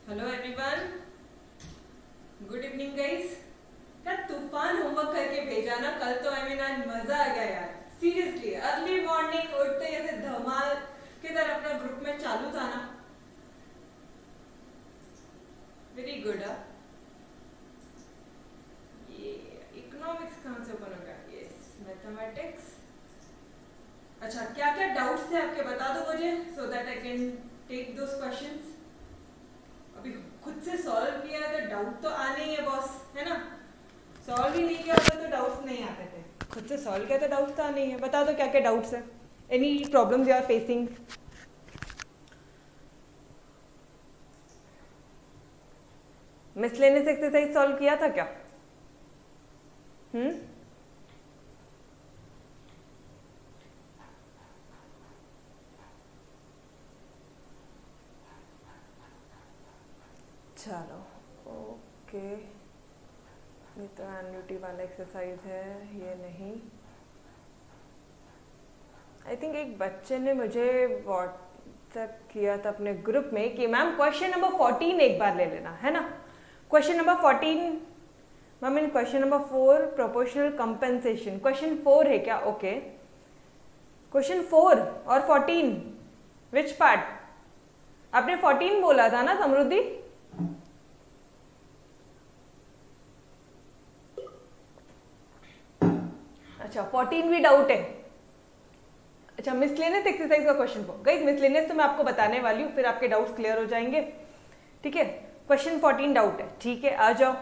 Hello everyone, good evening guys. क्या तूफान homework करके भेजा ना कल तो। आज मजा आ गया यार, सीरियसली। अर्ली मॉर्निंग उठते जैसे धमाल के तरह अपना ग्रुप में चालू था ना। Very good. ये इकोनॉमिक्स कहाँ से ओपन होगा? Yes, mathematics. अच्छा, क्या क्या डाउट्स थे आपके बता दो मुझे, so that I can take those questions. अभी खुद से सॉल्व किया है तो डाउट तो आने ही है बॉस, है ना। सॉल्व ही नहीं किया होता तो डाउट्स नहीं आते थे। खुद से सॉल्व किया तो डाउट्स तो आने ही है। बता दो क्या क्या डाउट्स है, any problems you are facing. Miscellaneous exercise solve किया था क्या? चलो ओके, ये तो एन्युटी वाला एक्सरसाइज है, ये नहीं। आई थिंक एक बच्चे ने मुझे व्हाट्सएप किया था अपने ग्रुप में कि मैम क्वेश्चन नंबर 14 एक बार ले लेना, है ना। Question number 14 ma'am, in question number 4 proportional compensation, question 4 है क्या? ओके, क्वेश्चन 4 और 14 विच पार्ट? आपने 14 बोला था ना समृद्धि? अच्छा, 14 भी डाउट है। अच्छा, मिसलेनियस एक्सरसाइज का क्वेश्चन 4 गाइस, मिसलेनियस तो मैं आपको बताने वाली हूँ, फिर आपके डाउट्स क्लियर हो जाएंगे, ठीक है। क्वेश्चन 14 डाउट है, ठीक है। आ जाओ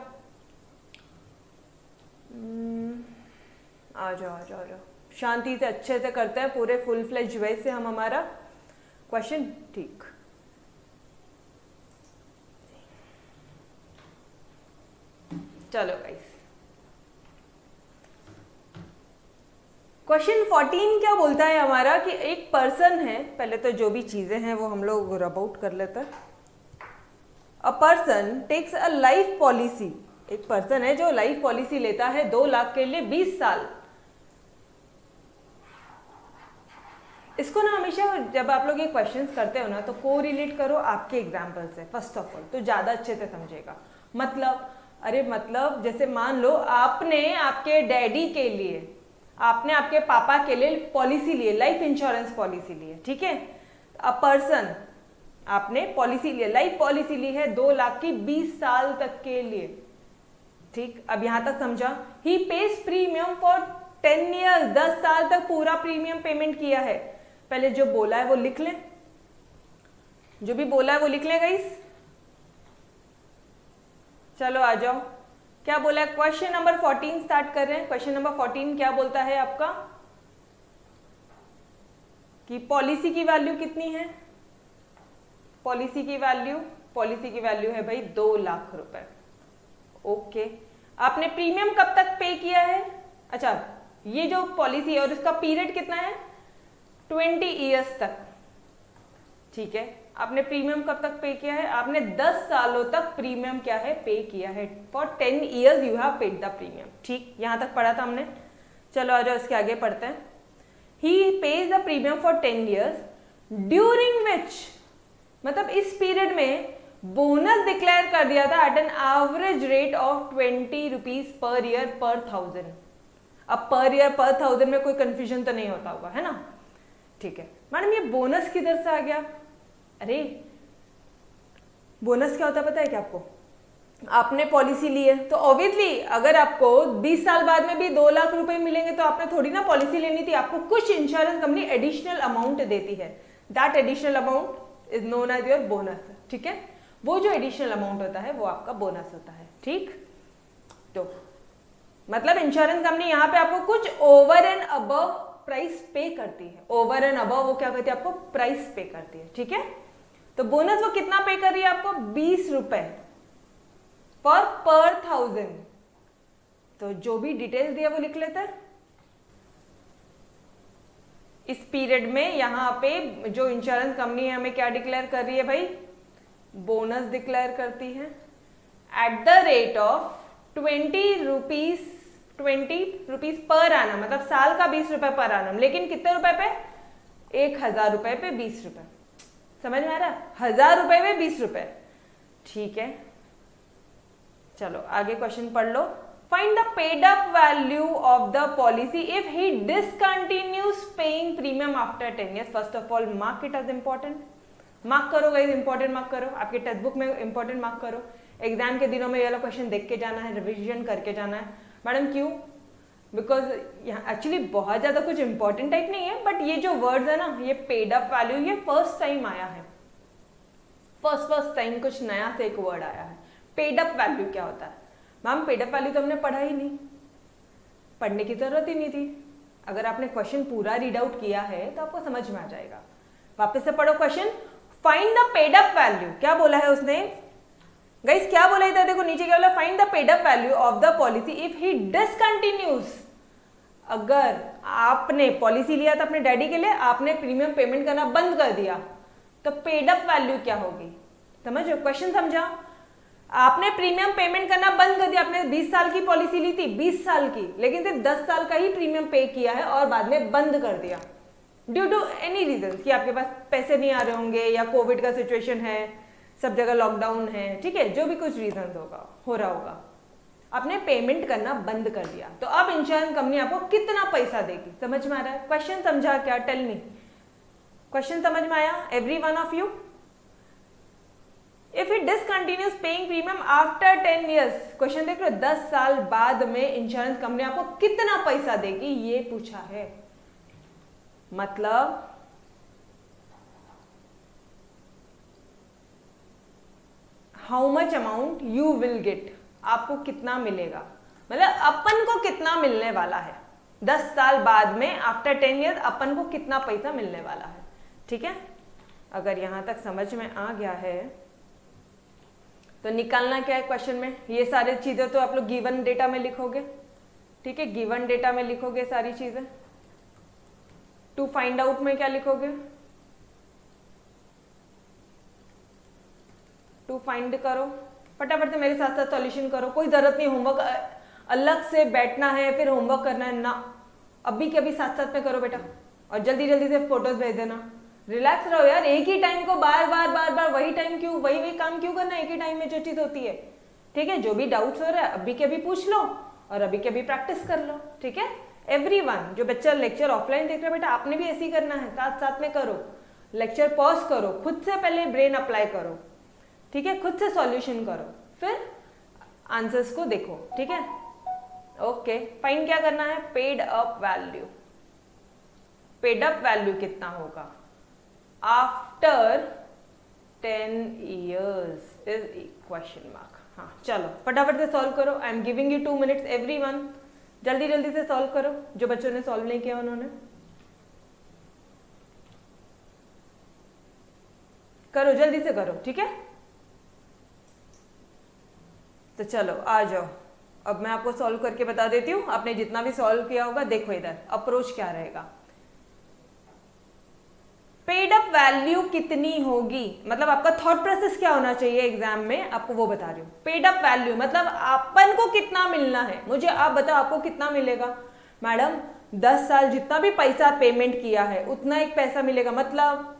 आ जाओ आ जाओ आ जाओ, शांति से अच्छे से करते हैं, पूरे फुल फ्लेज वे से हम हमारा क्वेश्चन, ठीक। चलो गाइस, क्वेश्चन 14 क्या बोलता है हमारा कि एक पर्सन है, पहले तो जो भी चीजें हैं वो हम लोग रब आउट कर लेते हैं। A person takes a life policy, एक पर्सन है जो लाइफ पॉलिसी लेता है 2 लाख के लिए 20 साल। इसको ना हमेशा जब आप लोग ये क्वेश्चंस करते हो ना तो को रिलेट करो आपके एग्जाम्पल से, फर्स्ट ऑफ ऑल तो ज्यादा अच्छे से समझेगा। मतलब अरे मतलब जैसे मान लो आपने आपके डैडी के लिए, आपने आपके पापा के लिए पॉलिसी ली, लाइफ इंश्योरेंस पॉलिसी ली है, ठीक है। अ पर्सन, आपने पॉलिसी ली, लाइफ पॉलिसी ली है 2 लाख की 20 साल तक के लिए, ठीक। अब यहां तक समझा। ही पेज प्रीमियम फॉर 10 ईयर्स, 10 साल तक पूरा प्रीमियम पेमेंट किया है। पहले जो बोला है वो लिख लें, जो भी बोला है वो लिख लें गाइस। चलो आ जाओ, क्या बोला है? क्वेश्चन नंबर 14 स्टार्ट कर रहे हैं। क्वेश्चन नंबर 14 क्या बोलता है आपका कि पॉलिसी की वैल्यू कितनी है? पॉलिसी की वैल्यू है भाई 2 लाख रुपए। ओके, आपने प्रीमियम कब तक पे किया है? अच्छा, ये जो पॉलिसी है और इसका पीरियड कितना है? 20 ईयर्स तक, ठीक है। आपने प्रीमियम कब तक पे किया है? आपने 10 सालों तक प्रीमियम क्या है? पे किया है। For 10 years you have paid the premium, ठीक। यहां तक पढ़ा था हमने। चलो आ जाओ, इसके आगे पढ़ते हैं। He pays the premium for 10 years during which, मतलब इस पीरियड में बोनस डिक्लेयर कर दिया था at an average rate of 20 rupees per year per 1000। अब पर ईयर पर 1000 में कोई कंफ्यूजन तो नहीं होता होगा, है ना, ठीक है। मैडम ये बोनस किधर से आ गया? अरे बोनस क्या होता है पता है क्या आपको? आपने पॉलिसी ली है तो ऑब्वियसली अगर आपको 20 साल बाद में भी 2 लाख रुपए मिलेंगे तो आपने थोड़ी ना पॉलिसी लेनी थी, आपको कुछ इंश्योरेंस कंपनी एडिशनल अमाउंट देती है। That additional amount is known as your bonus, ठीक है। वो जो एडिशनल अमाउंट होता है वो आपका बोनस होता है, ठीक। तो मतलब इंश्योरेंस कंपनी यहाँ पे आपको कुछ ओवर एंड अबव प्राइस पे करती है। ओवर एंड अबव वो क्या करती है? आपको प्राइस पे करती है, ठीक है। तो बोनस वो कितना पे कर रही है आपको? 20 रुपए फॉर पर 1000। तो जो भी डिटेल्स दिया वो लिख लेते हैं। इस पीरियड में यहां पे जो इंश्योरेंस कंपनी है हमें क्या डिक्लेयर कर रही है भाई? बोनस डिक्लेयर करती है eight the rate of 20 rupees पर आनम, मतलब साल का 20 रुपए पर आनम। लेकिन कितने रुपए पे? 1000 रुपए पे 20 रुपए। समझ में आ रहा? 1000 रुपए में 20 रुपए, ठीक है, चलो आगे क्वेश्चन पढ़ लो। Find the paid up value of the policy if he discontinues paying premium after 10 years। First of all mark it as important, mark करो गाइस, इंपॉर्टेंट मार्क करो, आपके टेक्स्ट बुक में इंपॉर्टेंट मार्क करो। Exam के दिनों में ये वाला क्वेश्चन देख के जाना है, रिविजन करके जाना है। मैडम क्यों? बिकॉज यहाँ एक्चुअली बहुत ज्यादा कुछ इंपॉर्टेंट टाइप नहीं है, बट ये जो वर्ड्स है ना, ये पेड अप वैल्यू, ये फर्स्ट टाइम आया है, फर्स्ट टाइम कुछ नया से एक वर्ड आया है। पेड अप वैल्यू क्या होता है? मैम पेड अप वैल्यू तो हमने पढ़ा ही नहीं, पढ़ने की जरूरत ही नहीं थी। अगर आपने क्वेश्चन पूरा रीड आउट किया है तो आपको समझ में आ जाएगा। वापस से पढ़ो question, find the paid up value. क्या बोला है उसने गाइस, क्या बोला था? देखो नीचे क्या बोला, find the paid up value of the policy if he discontinues. अगर आपने पॉलिसी लिया था अपने डैडी के लिए, आपने प्रीमियम पेमेंट करना बंद कर दिया, तो पेड अप वैल्यू क्या होगी? समझो क्वेश्चन, समझा? आपने प्रीमियम पेमेंट करना बंद कर दिया, आपने 20 साल की पॉलिसी ली थी, 20 साल की, लेकिन सिर्फ 10 साल का ही प्रीमियम पे किया है और बाद में बंद कर दिया ड्यू टू एनी रीजन, कि आपके पास पैसे नहीं आ रहे होंगे या कोविड का सिचुएशन है, सब जगह लॉकडाउन है, ठीक है, जो भी कुछ रीजन होगा, हो रहा होगा, आपने पेमेंट करना बंद कर दिया, तो अब इंश्योरेंस कंपनी आपको कितना पैसा देगी? समझ में आ रहा है? क्वेश्चन समझा क्या? टेल मी, क्वेश्चन समझ में आया every one of you? If it discontinues paying premium after 10 years, question देख लो, 10 साल बाद में इंश्योरेंस कंपनी आपको कितना पैसा देगी, ये पूछा है। मतलब how much amount you will get, आपको कितना मिलेगा, मतलब अपन को कितना मिलने वाला है 10 साल बाद में, आफ्टर 10 years अपन को कितना पैसा मिलने वाला है। ठीक है, अगर यहां तक समझ में आ गया है तो निकालना क्या है क्वेश्चन में, ये सारी चीजें तो आप लोग गिवन डेटा में लिखोगे, ठीक है, गिवन डेटा में लिखोगे सारी चीजें। टू फाइंड आउट में क्या लिखोगे? टू फाइंड करो, फटाफट से मेरे साथ साथ सॉल्यूशन करो, कोई जरूरत नहीं होमवर्क अलग से बैठना है फिर होमवर्क करना है ना, अभी के अभी साथ साथ में करो बेटा, और जल्दी जल्दी से फोटोज भेज देना। रिलैक्स रहो यार, एक ही टाइम को बार बार वही टाइम क्यों, वही काम क्यों करना एक ही टाइम में जो चीज होती है। ठीक है, जो भी डाउट्स हो रहा है अभी के अभी पूछ लो और अभी के अभी प्रैक्टिस कर लो। ठीक है, एवरीवन जो बच्चा लेक्चर ऑफलाइन देख रहा है बेटा, आपने भी ऐसे ही करना है, साथ साथ में करो, लेक्चर पॉज करो, खुद से पहले ब्रेन अप्लाई करो, ठीक है, खुद से सॉल्यूशन करो, फिर आंसर्स को देखो। ठीक है, ओके, फाइन क्या करना है? Paid up value, paid up value कितना होगा after 10 years is question mark. हाँ चलो फटाफट से सॉल्व करो, I am giving you 2 minutes everyone, जल्दी जल्दी से सॉल्व करो, जो बच्चों ने सॉल्व नहीं किया उन्होंने करो, जल्दी से करो। ठीक है, तो चलो आ जाओ, अब मैं आपको सॉल्व करके बता देती हूँ। आपने जितना भी सॉल्व किया होगा देखो इधर अप्रोच क्या रहेगा। पेड अप वैल्यू कितनी होगी, मतलब आपका थॉट प्रोसेस क्या होना चाहिए एग्जाम में, आपको वो बता रही हूँ। पेड अप वैल्यू मतलब अपन को कितना मिलना है, मुझे आप बताओ आपको कितना मिलेगा। मैडम 10 साल जितना भी पैसा पेमेंट किया है उतना एक पैसा मिलेगा, मतलब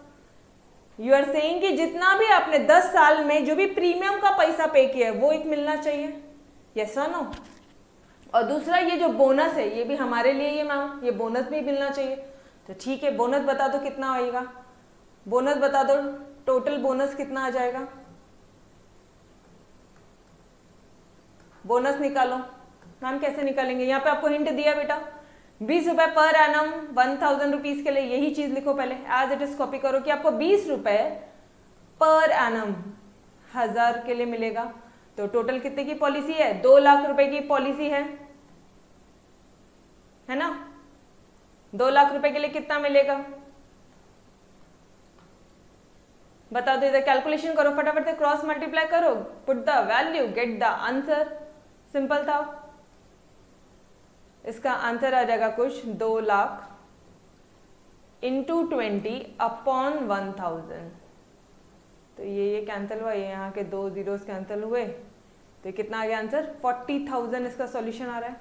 यू आर सेइंग कि जितना भी आपने 10 साल में जो भी प्रीमियम का पैसा पे किया है वो एक मिलना चाहिए, यस और नो। और दूसरा ये जो बोनस है ये भी हमारे लिए, ये मैम ये बोनस भी मिलना चाहिए। तो ठीक है, बोनस बता दो कितना आएगा, बोनस बता दो, टोटल बोनस कितना आ जाएगा, बोनस निकालो। मैम कैसे निकालेंगे, यहाँ पे आपको हिंट दिया बेटा, 20 रुपए पर एनम 1000 रुपीज के लिए यही चीज लिखो पहले, एज इट इज कॉपी करो कि आपको 20 रुपए पर एनम 1000 के लिए मिलेगा। तो टोटल कितने की पॉलिसी है? 2 लाख रुपए की पॉलिसी है ना। 2 लाख रुपए के लिए कितना मिलेगा बता दो, इधर कैलकुलेशन करो, फटाफट से क्रॉस मल्टीप्लाई करो, put the value get the answer, simple था। इसका आंसर आ जाएगा कुछ 2 लाख इंटू 20 अपॉन 1000। तो ये कैंसिल हुआ, ये यहाँ के 2 जीरोस कैंसिल हुए, तो कितना आ गया आंसर? 40,000 इसका सॉल्यूशन आ रहा है।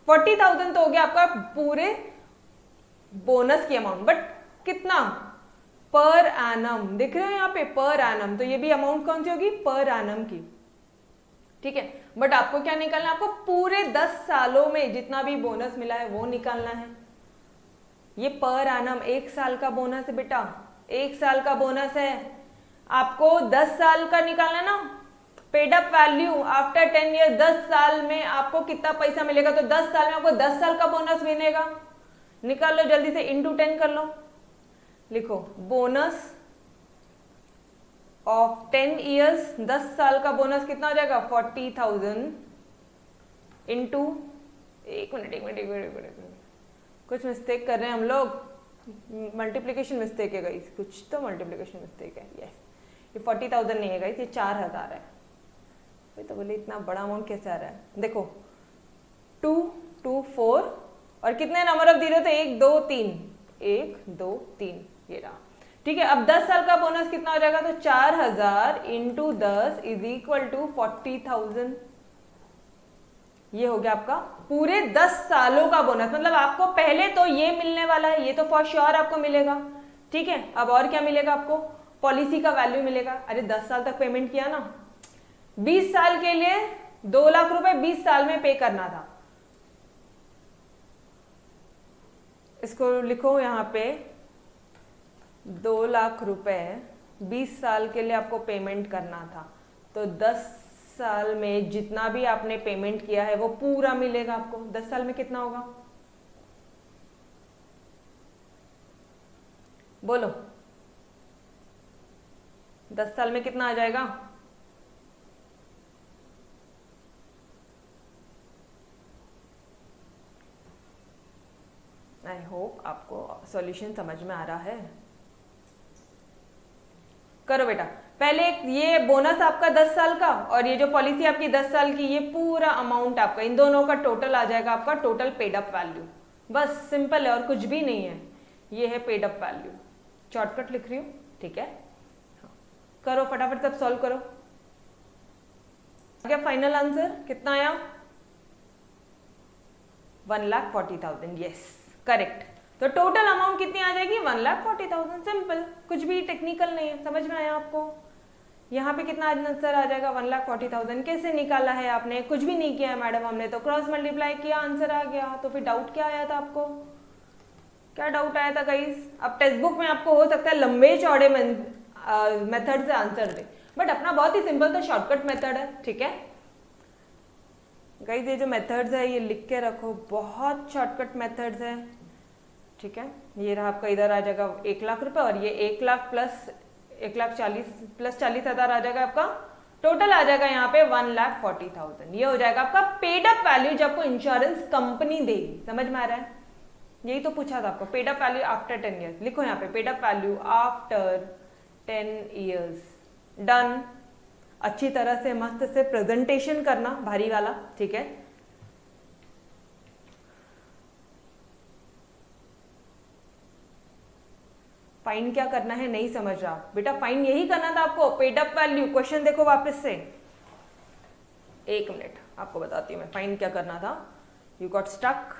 40,000 तो हो गया आपका पूरे बोनस की अमाउंट, बट कितना पर एनम, दिख रहे हो यहाँ पे पर एनम, तो ये भी अमाउंट कौन सी होगी, पर एनम की, ठीक है। बट आपको क्या निकालना है, आपको पूरे 10 सालों में जितना भी बोनस मिला है वो निकालना है। ये पर एनम 1 साल का बोनस है बेटा, 1 साल का बोनस है, आपको 10 साल का निकालना है ना। Paid up value after 10 year, 10 साल में आपको कितना पैसा मिलेगा, तो 10 साल में आपको 10 साल का बोनस मिलेगा। निकाल लो जल्दी से, इंटू 10 कर लो, लिखो बोनस ऑफ 10 ईयर्स, 10 साल का बोनस कितना हो जाएगा 40,000 इंटू, एक मिनट, कुछ मिस्टेक कर रहे हैं हम लोग, मल्टीप्लिकेशन मिस्टेक है गाइस, कुछ तो मल्टीप्लिकेशन मिस्टेक है। यस, ये 40,000 नहीं है गाइस, ये 4,000 है। तो बोले इतना बड़ा अमाउंट कैसे आ रहा है, देखो 2 2 4 और कितने नंबर ऑफ जीरो थे, 1 2 3, 1 2 3, ये रहा, ठीक है। अब 10 साल का बोनस कितना हो जाएगा, तो 4,000 इंटू 10 इज इक्वल टू 40,000। ये हो गया आपका पूरे 10 सालों का बोनस, मतलब आपको पहले तो ये मिलने वाला है, ये तो फॉर श्योर आपको मिलेगा, ठीक है। अब और क्या मिलेगा आपको, पॉलिसी का वैल्यू मिलेगा। अरे 10 साल तक पेमेंट किया ना, 20 साल के लिए 2 लाख रुपए 20 साल में पे करना था, इसको लिखो यहाँ पे 2 लाख रुपए 20 साल के लिए आपको पेमेंट करना था, तो 10 साल में जितना भी आपने पेमेंट किया है वो पूरा मिलेगा आपको। 10 साल में कितना होगा, बोलो 10 साल में कितना आ जाएगा, आई होप आपको सॉल्यूशन समझ में आ रहा है। करो बेटा, पहले ये बोनस आपका 10 साल का और ये जो पॉलिसी आपकी 10 साल की, ये पूरा अमाउंट आपका, इन दोनों का टोटल आ जाएगा आपका टोटल पेड अप वैल्यू। बस सिंपल है और कुछ भी नहीं है, ये है पेड अप वैल्यू। शॉर्टकट लिख रही हूँ, ठीक है। करो फटाफट सब सॉल्व करो। क्या फाइनल आंसर कितना आया, 1,40,000, यस करेक्ट। तो टोटल अमाउंट कितनी आ जाएगी, 1,40,000, सिंपल, कुछ भी टेक्निकल नहीं है, समझ में आया आपको। यहाँ पे कितना आंसर आ जाएगा, 1,40,000। कैसे निकाला है आपने, कुछ भी नहीं किया है मैडम, हमने तो क्रॉस मल्टीप्लाई किया, आंसर आ गया। तो फिर डाउट क्या आया था आपको, क्या डाउट आया था गाइस। अब टेक्स्ट बुक में आपको हो सकता है लंबे चौड़े मेथड से आंसर दे, बट अपना बहुत ही सिंपल, तो शॉर्टकट मेथड है, ठीक है गाइस। ये जो मेथड्स है ये लिख के रखो, बहुत शॉर्टकट मेथड्स है, ठीक है। ये रहा आपका, इधर आ जाएगा 1 लाख रुपए और ये 1 लाख प्लस 1,40,000 प्लस 40,000 आ जाएगा आपका, टोटल आ जाएगा यहाँ पे 1,40,000। ये हो जाएगा आपका पेड अप वैल्यू जो आपको इंश्योरेंस कंपनी देगी। समझ में आ रहा है, यही तो पूछा था आपको, paid up value after 10 years. लिखो यहाँ पे paid up value after 10 years. Done, अच्छी तरह से मस्त से प्रेजेंटेशन करना, भारी वाला, ठीक है। फाइंड क्या करना है नहीं समझ रहा बेटा, फाइंड यही करना था आपको, पेड अप वैल्यू। क्वेश्चन देखो वापस से, 1 मिनट आपको बताती हूँ मैं फाइंड क्या करना था। यू गॉट स्टक,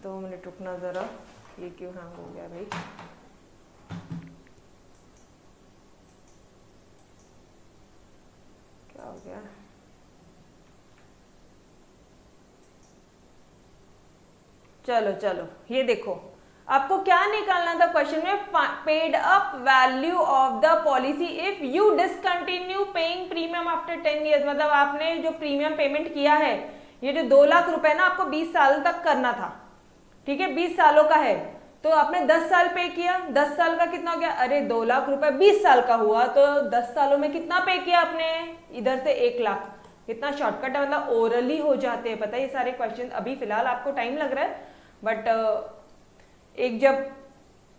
दो मिनट रुकना जरा, ये क्यों हैंग हो गया भाई। क्या हो गया, चलो चलो ये देखो, आपको क्या निकालना था क्वेश्चन में, paid up value of the policy if you discontinue paying premium after 10 years. मतलब आपने जो प्रीमियम पेमेंट किया है, ये जो 2 लाख रुपए ना आपको 20 साल तक करना था, ठीक है, 20 सालों का है, तो आपने 10 साल पे किया, 10 साल का कितना हो गया, अरे 2 लाख रुपए 20 साल का हुआ, तो 10 सालों में कितना पे किया आपने, इधर से 1 लाख। कितना शॉर्टकट है, मतलब ओरली हो जाते हैं, पता है ये सारे क्वेश्चन। अभी फिलहाल आपको टाइम लग रहा है, बट एक जब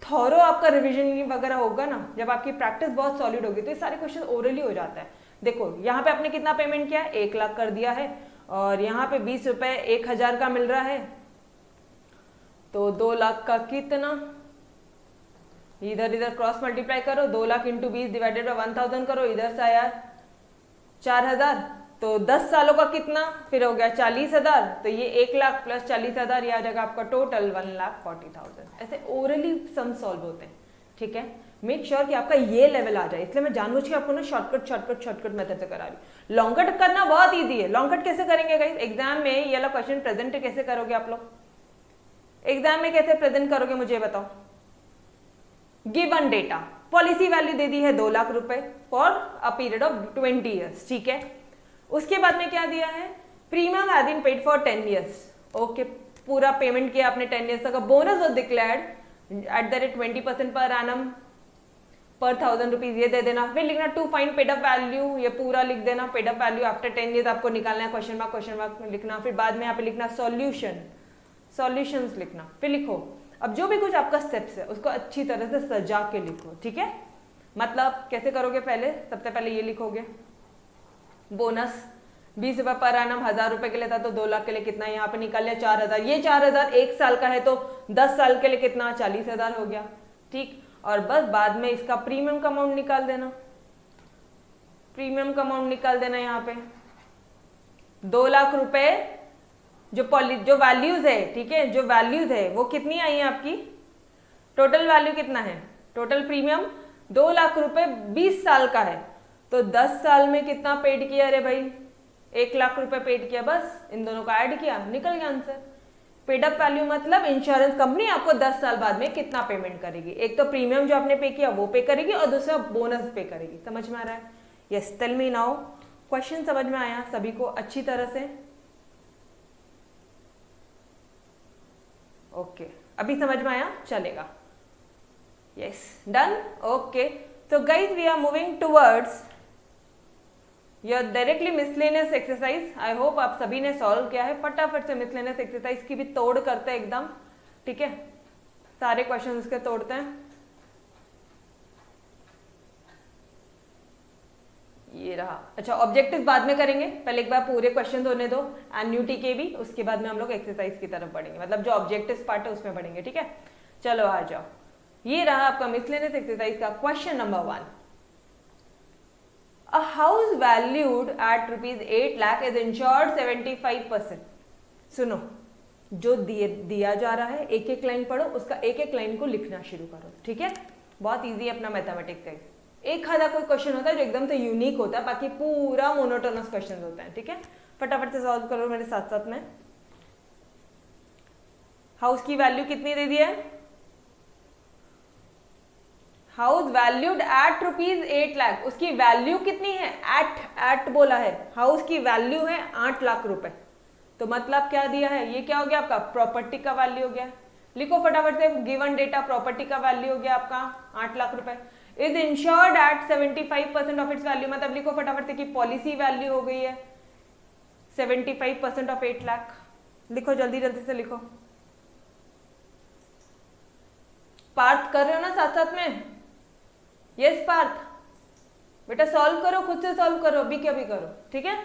थॉरो आपका रिविजन वगैरह होगा ना, जब आपकी प्रैक्टिस बहुत सॉलिड होगी, तो ये सारे क्वेश्चन ओरली हो जाता है। देखो यहाँ पे आपने कितना पेमेंट किया है, 1 लाख कर दिया है, और यहाँ पे 20 रुपए 1,000 का मिल रहा है, तो 2 लाख का कितना, इधर इधर क्रॉस मल्टीप्लाई करो, 2 लाख इंटू 20 डिवाइडेड बाय 1000 करो, इधर से आया 4000, तो 10 सालों का कितना, फिर हो गया 40,000, तो ये 1 लाख प्लस 40,000, ये आ जाएगा आपका टोटल 1,40,000। ऐसे ओरली सम सॉल्व होते हैं, ठीक है। मेक श्योर कि आपका ये लेवल आ जाए, इसलिए मैं जानबूझ के आपको ना शॉर्टकट मेथड से करा रही हूँ। लॉन्ग कट करना बहुत ईजी है। लॉन्ग कट कैसे करेंगे गाइस? एग्जाम में ये वाला क्वेश्चन प्रेजेंट कैसे करोगे आप लोग? एग्जाम में कैसे प्रेजेंट करोगे मुझे बताओ। गिवन डेटा, पॉलिसी वैल्यू दे दी है 2 लाख रुपए for a period of 20 years, ठीक है। उसके बाद में क्या दिया है? Premium has been paid for 10 years, okay, पूरा पेमेंट किया आपने 10 ईयर्स तक। Bonus was declared at the rate 20% per annum पर 1000 रुपीज, ये दे देना। फिर लिखना to find paid up value, ये पूरा लिख देना। Paid up value after 10 years आपको निकालना है, क्वेश्चन मार्क लिखना। फिर बाद में यहाँ पे लिखना सॉल्यूशंस लिखना। फिर लिखो अब जो भी कुछ आपका स्टेप्स है उसको अच्छी तरह से सजा के लिखो, ठीक है। मतलब कैसे करोगे? पहले सबसे पहले ये लिखोगे, बोनस 20 रुपए पर एनम 1000 रुपए के लिए था, तो 2 लाख के लिए कितना, यहाँ पे निकाल लिया 4000। ये 4000 1 साल का है, तो 10 साल के लिए कितना, 40,000 हो गया, ठीक। और बस बाद में इसका प्रीमियम का अमाउंट निकाल देना, प्रीमियम का अमाउंट निकाल देना। यहाँ पे 2 लाख रुपए जो वैल्यूज है, ठीक है, जो वैल्यूज है वो कितनी आई है आपकी, टोटल वैल्यू कितना है, टोटल प्रीमियम 2 लाख रुपए 20 साल का है, तो 10 साल में कितना पेड किया? अरे भाई 1 लाख रुपए पेड किया, बस इन दोनों का ऐड किया, निकल गया आंसर। पेड अप वैल्यू मतलब इंश्योरेंस कंपनी आपको 10 साल बाद में कितना पेमेंट करेगी। एक तो प्रीमियम जो आपने पे किया वो पे करेगी, और दूसरा बोनस पे करेगी। समझ में आ रहा है? Yes, tell me now. Question समझ में आया सभी को अच्छी तरह से? ओके, अभी समझ में आया? चलेगा। Yes, done. ओके, तो guys we are moving towards your directly miscellaneous exercise. I hope आप सभी ने सॉल्व किया है। फटाफट से मिसलेनियस एक्सरसाइज की भी तोड़ करते हैं एकदम, ठीक है। सारे क्वेश्चन उसके तोड़ते हैं। ये रहा। अच्छा, ऑब्जेक्टिव बाद में करेंगे, पहले एक बार पूरे क्वेश्चन होने दो एन्यूटी के भी, उसके बाद में हम लोग एक्सरसाइज की तरफ बढ़ेंगे, मतलब जो ऑब्जेक्टिव पार्ट है उसमें बढ़ेंगे, ठीक है। चलो आ जाओ, ये रहा आपका मिसलेनियस एक्सरसाइज का question number 1। A house valued at ₹8 lakh is insured 75%। सुनो, जो दिया जा रहा है एक एक लाइन पढ़ो, उसका एक एक लाइन को लिखना शुरू करो, ठीक है। बहुत इजी है अपना मैथमेटिक्स का। एक आधा कोई क्वेश्चन होता है जो एकदम से यूनिक होता है, बाकी पूरा मोनोटोनस क्वेश्चन होता है, ठीक है। फटाफट से सॉल्व करो मेरे साथ साथ में। हाउस की वैल्यू कितनी दे दी है? हाउस वैल्यूड एट ₹8 लाख, उसकी वैल्यू कितनी है? एट बोला है, हाउस की वैल्यू है 8 लाख रुपए, तो मतलब क्या दिया है? ये क्या हो गया आपका? प्रॉपर्टी का वैल्यू हो गया। लिखो फटाफट से, गिवन डेटा प्रॉपर्टी का वैल्यू हो गया आपका 8 लाख रुपए। Is insured at 75% of its value, मतलब लिखो फटाफट से कि पॉलिसी वैल्यू हो गई है 75% ऑफ 8 लाख। लिखो जल्दी जल्दी से लिखो। पार्थ कर रहे हो ना साथ साथ में? यस पार्थ, बेटा सॉल्व करो, खुद से सॉल्व करो, अभी क्या भी करो, ठीक है,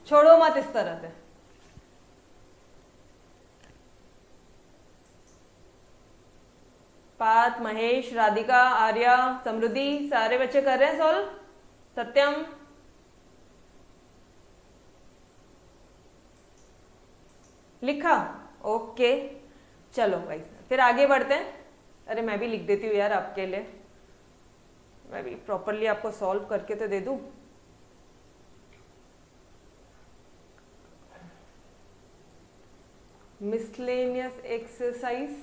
छोड़ो मत इस तरह से। पार्थ, महेश, राधिका, आर्या, समृद्धि, सारे बच्चे कर रहे हैं सॉल्व। सत्यम, लिखा? ओके, चलो भाई फिर आगे बढ़ते हैं। अरे मैं भी लिख देती हूँ यार आपके लिए, मैं भी प्रॉपरली आपको सॉल्व करके तो दे दूं। मिसलेनियस एक्सरसाइज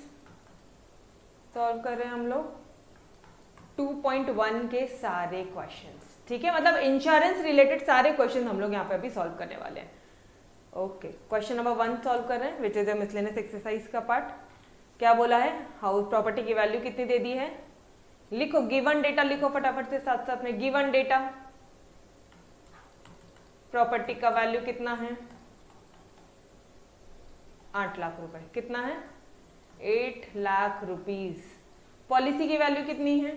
सॉल्व कर रहे हैं हम लोग 2.1 के सारे क्वेश्चंस, ठीक है, मतलब इंश्योरेंस रिलेटेड सारे क्वेश्चन हम लोग यहाँ पे अभी सॉल्व करने वाले हैं। ओके, क्वेश्चन नंबर 1 सॉल्व कर रहे हैं, which is the miscellaneous exercise का पार्ट। क्या बोला है? हाउस प्रॉपर्टी की वैल्यू कितनी दे दी है? लिखो गिवन डेटा, लिखो फटाफट से साथ साथ में। गिवन डेटा प्रॉपर्टी का वैल्यू कितना है? 8 लाख रुपए। कितना है? 8 लाख रुपीज। पॉलिसी की वैल्यू कितनी है?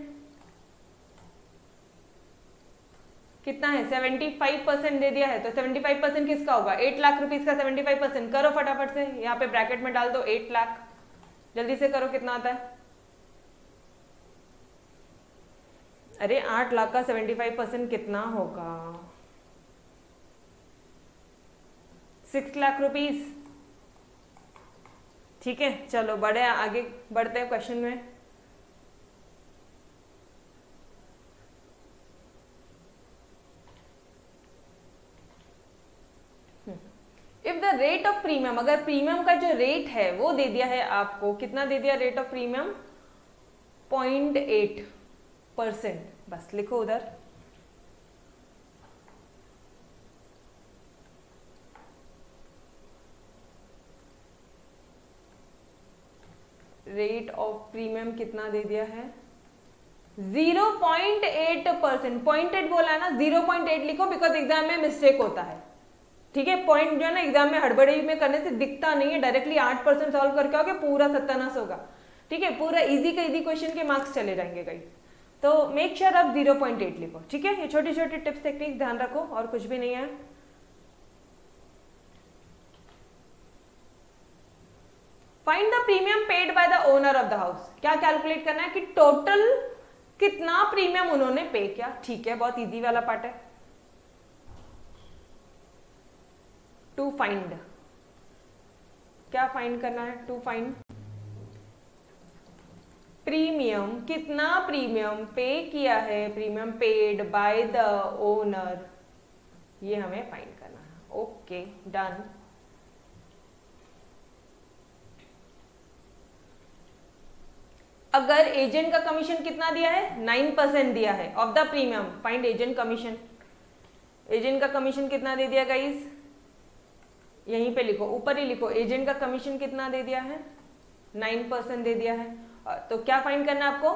कितना है? 75% दे दिया है, तो 75% किसका होगा? 8 लाख रुपीज का 75%। करो फटाफट से, यहाँ पे ब्रैकेट में डाल दो 8 लाख, जल्दी से करो, कितना आता है? अरे 8 लाख का 75% कितना होगा? 6 लाख रुपीस। ठीक है, चलो बढ़े आगे बढ़ते हैं क्वेश्चन में। If the rate of premium, अगर प्रीमियम का जो रेट है वो दे दिया है आपको, कितना दे दिया रेट ऑफ प्रीमियम? 0.8%। बस लिखो उधर। रेट ऑफ प्रीमियम कितना दे दिया है? 0.8%। 0.8 बोला है ना, 0.8 लिखो बिकॉज एग्जाम में मिस्टेक होता है। ठीक है, पॉइंट जो है ना एग्जाम में हड़बड़ी में करने से दिखता नहीं है, डायरेक्टली 8% सॉल्व करके आओगे पूरा सत्यानाश होगा। ठीक है, पूरा इजी का इजी क्वेश्चन के मार्क्स चले जाएंगे कहीं। तो मेक श्योर आप 0.8 लिखो। ठीक है, ये छोटी छोटी टिप्स टेक्निक ध्यान रखो और कुछ भी नहीं है। Find the premium paid by the owner of the house. क्या कैलकुलेट करना है कि टोटल कितना प्रीमियम उन्होंने पे किया। ठीक है, बहुत इजी वाला पार्ट है। टू फाइंड, क्या फाइंड करना है? टू फाइंड प्रीमियम, कितना प्रीमियम पे किया है, premium paid by the owner, ये हमें फाइंड करना है। Okay done. अगर एजेंट का कमीशन कितना दिया है? 9% दिया है of the premium, find agent commission. Agent का कमीशन कितना दे दिया गाइस? यहीं पे लिखो, ऊपर ही लिखो, एजेंट का कमीशन कितना दे दिया है? 9% दे दिया है। तो क्या फाइंड करना है आपको?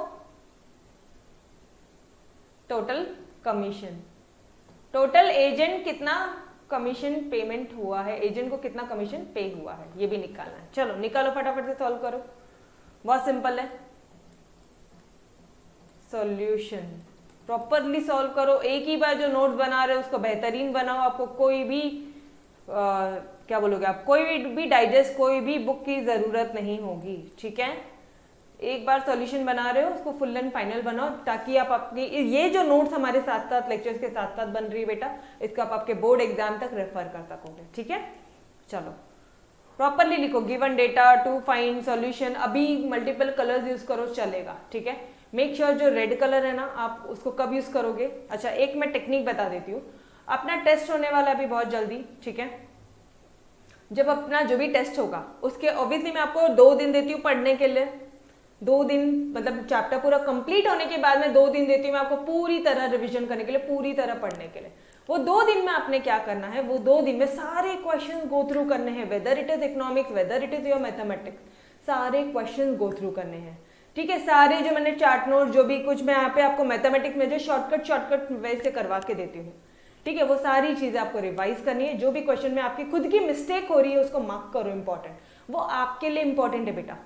Total commission. टोटल एजेंट कितना कमीशन पेमेंट हुआ है, एजेंट को कितना कमीशन पे हुआ है, ये भी निकालना है। चलो निकालो फटाफट से, सॉल्व करो, बहुत सिंपल है। सॉल्यूशन प्रॉपरली सॉल्व करो। एक ही बार जो नोट बना रहे हो उसको बेहतरीन बनाओ। आपको कोई भी क्या बोलोगे आप, कोई भी डाइजेस्ट, कोई भी बुक की जरूरत नहीं होगी। ठीक है, एक बार सॉल्यूशन बना रहे हो उसको फुल एंड फाइनल बनाओ, ताकि आप अपनी ये जो नोट्स हमारे साथ साथ लेक्चर्स के साथ साथ बन रही है बेटा, इसको आप आपके बोर्ड एग्जाम तक रेफर कर सकोगे। ठीक है, चलो प्रॉपरली लिखो, given data, to find solution. अभी मल्टीपल कलर्स यूज करो चलेगा। ठीक है, मेक श्योर जो रेड कलर है ना आप उसको कब यूज करोगे। अच्छा, एक मैं टेक्निक बता देती हूँ। अपना टेस्ट होने वाला भी बहुत जल्दी। ठीक है, जब अपना जो भी टेस्ट होगा उसके ऑब्वियसली मैं आपको 2 दिन देती हूँ पढ़ने के लिए। 2 दिन मतलब चैप्टर पूरा कंप्लीट होने के बाद में 2 दिन देती हूँ मैं आपको पूरी तरह रिवीजन करने के लिए, पूरी तरह पढ़ने के लिए। वो 2 दिन में आपने क्या करना है, वो 2 दिन में सारे क्वेश्चन गो थ्रू करने हैं, whether it is economics, whether it is your mathematics, सारे क्वेश्चन गो थ्रू करने हैं। ठीक है, सारे जो मैंने चार्ट नोट जो भी कुछ मैं यहाँ पे आपको मैथमेटिक्स में जो शॉर्टकट वैसे करवा के देती हूँ। ठीक है, वो सारी चीजें आपको रिवाइज करनी है। जो भी क्वेश्चन में आपकी खुद की मिस्टेक हो रही है उसको मार्क करो, इंपॉर्टेंट, वो आपके लिए इंपॉर्टेंट है बेटा,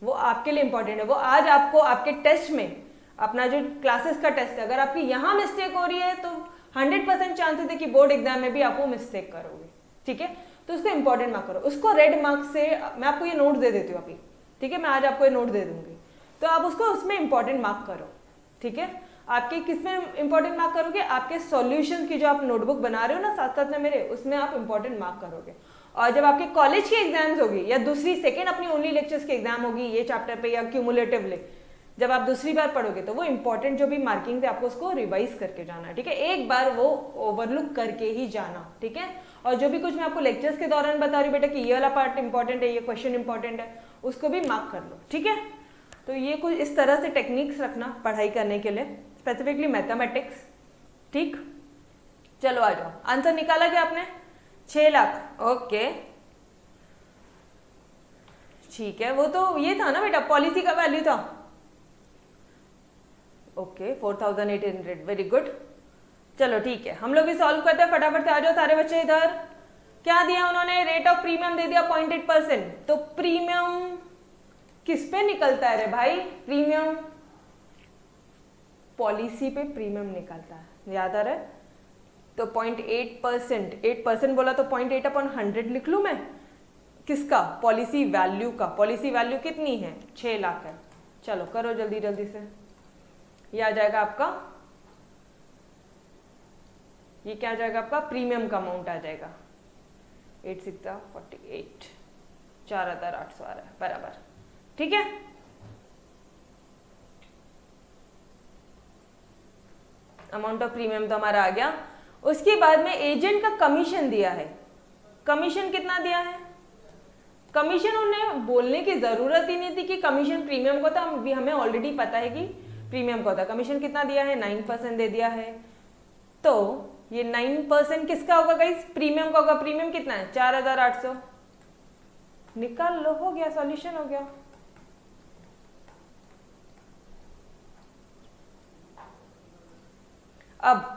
वो आपके लिए इंपॉर्टेंट है। वो आज आपको आपके टेस्ट में, अपना जो क्लासेस का टेस्ट है, अगर आपकी यहाँ मिस्टेक हो रही है तो 100% चांसेस है कि बोर्ड एग्जाम में भी आप वो मिस्टेक करोगे। ठीक है, तो उसको इंपॉर्टेंट मार्क करो। उसको रेड मार्क से मैं आपको ये नोट दे देती हूँ अभी। ठीक है, मैं आज आपको ये नोट दे दूंगी, तो आप उसको उसमें इंपॉर्टेंट मार्क करो। ठीक है, आपके किसमें इंपॉर्टेंट मार्क करोगे? आपके सॉल्यूशन की जो आप नोटबुक बना रहे हो ना साथ साथ में मेरे, उसमें आप इंपॉर्टेंट मार्क करोगे। और जब आपके कॉलेज की एग्जाम्स होगी या दूसरी सेकेंड अपनी ओनली लेक्चर्स की एग्जाम होगी ये चैप्टर पे या क्यूमुलेटिवली, जब आप दूसरी बार पढ़ोगे तो वो इंपॉर्टेंट जो भी मार्किंग थे आपको उसको रिवाइज करके जाना है। ठीक है, एक बार वो ओवरलुक करके ही जाना। ठीक है, और जो भी कुछ मैं आपको लेक्चर्स के दौरान बता रही हूँ बेटा कि ये वाला पार्ट इंपॉर्टेंट है, ये क्वेश्चन इंपॉर्टेंट है, उसको भी मार्क कर लो। ठीक है, तो ये कुछ इस तरह से टेक्निक्स रखना पढ़ाई करने के लिए, स्पेसिफिकली मैथमेटिक्स। ठीक, चलो आ जाओ, आंसर निकाला क्या आपने? 6 लाख। ओके ठीक है, वो तो ये था ना बेटा, पॉलिसी का वैल्यू था। Okay 4800, very good. चलो ठीक है, हम लोग भी सॉल्व करते हैं, फटाफट से आ जाओ सारे बच्चे इधर। क्या दिया उन्होंने? रेट ऑफ प्रीमियम दे दिया 0.8%। तो प्रीमियम किस पे निकलता है रे भाई? प्रीमियम पॉलिसी पे प्रीमियम निकलता है, याद आ रहा है? तो 0.8%, 8% बोला तो 0.8/100 लिख लूं मैं। किसका? पॉलिसी वैल्यू का। पॉलिसी वैल्यू कितनी है? 6 लाख है। चलो करो जल्दी जल्दी से, ये आ जाएगा आपका, ये क्या आ जाएगा आपका, प्रीमियम का अमाउंट आ जाएगा 8 6 48, 4800 आ रहा है बराबर। ठीक है, अमाउंट ऑफ प्रीमियम तो हमारा आ गया। उसके बाद में एजेंट का कमीशन दिया है, कमीशन कितना दिया है, कमीशन उन्हें बोलने की जरूरत ही नहीं थी कि कमीशन प्रीमियम को था, हमें ऑलरेडी पता है कि प्रीमियम को था। कमीशन कितना दिया है, 9% दे दिया है। तो ये 9% किसका होगा गाइस, प्रीमियम का होगा। प्रीमियम कितना है, 4800, निकाल लो, हो गया, सॉल्यूशन हो गया। अब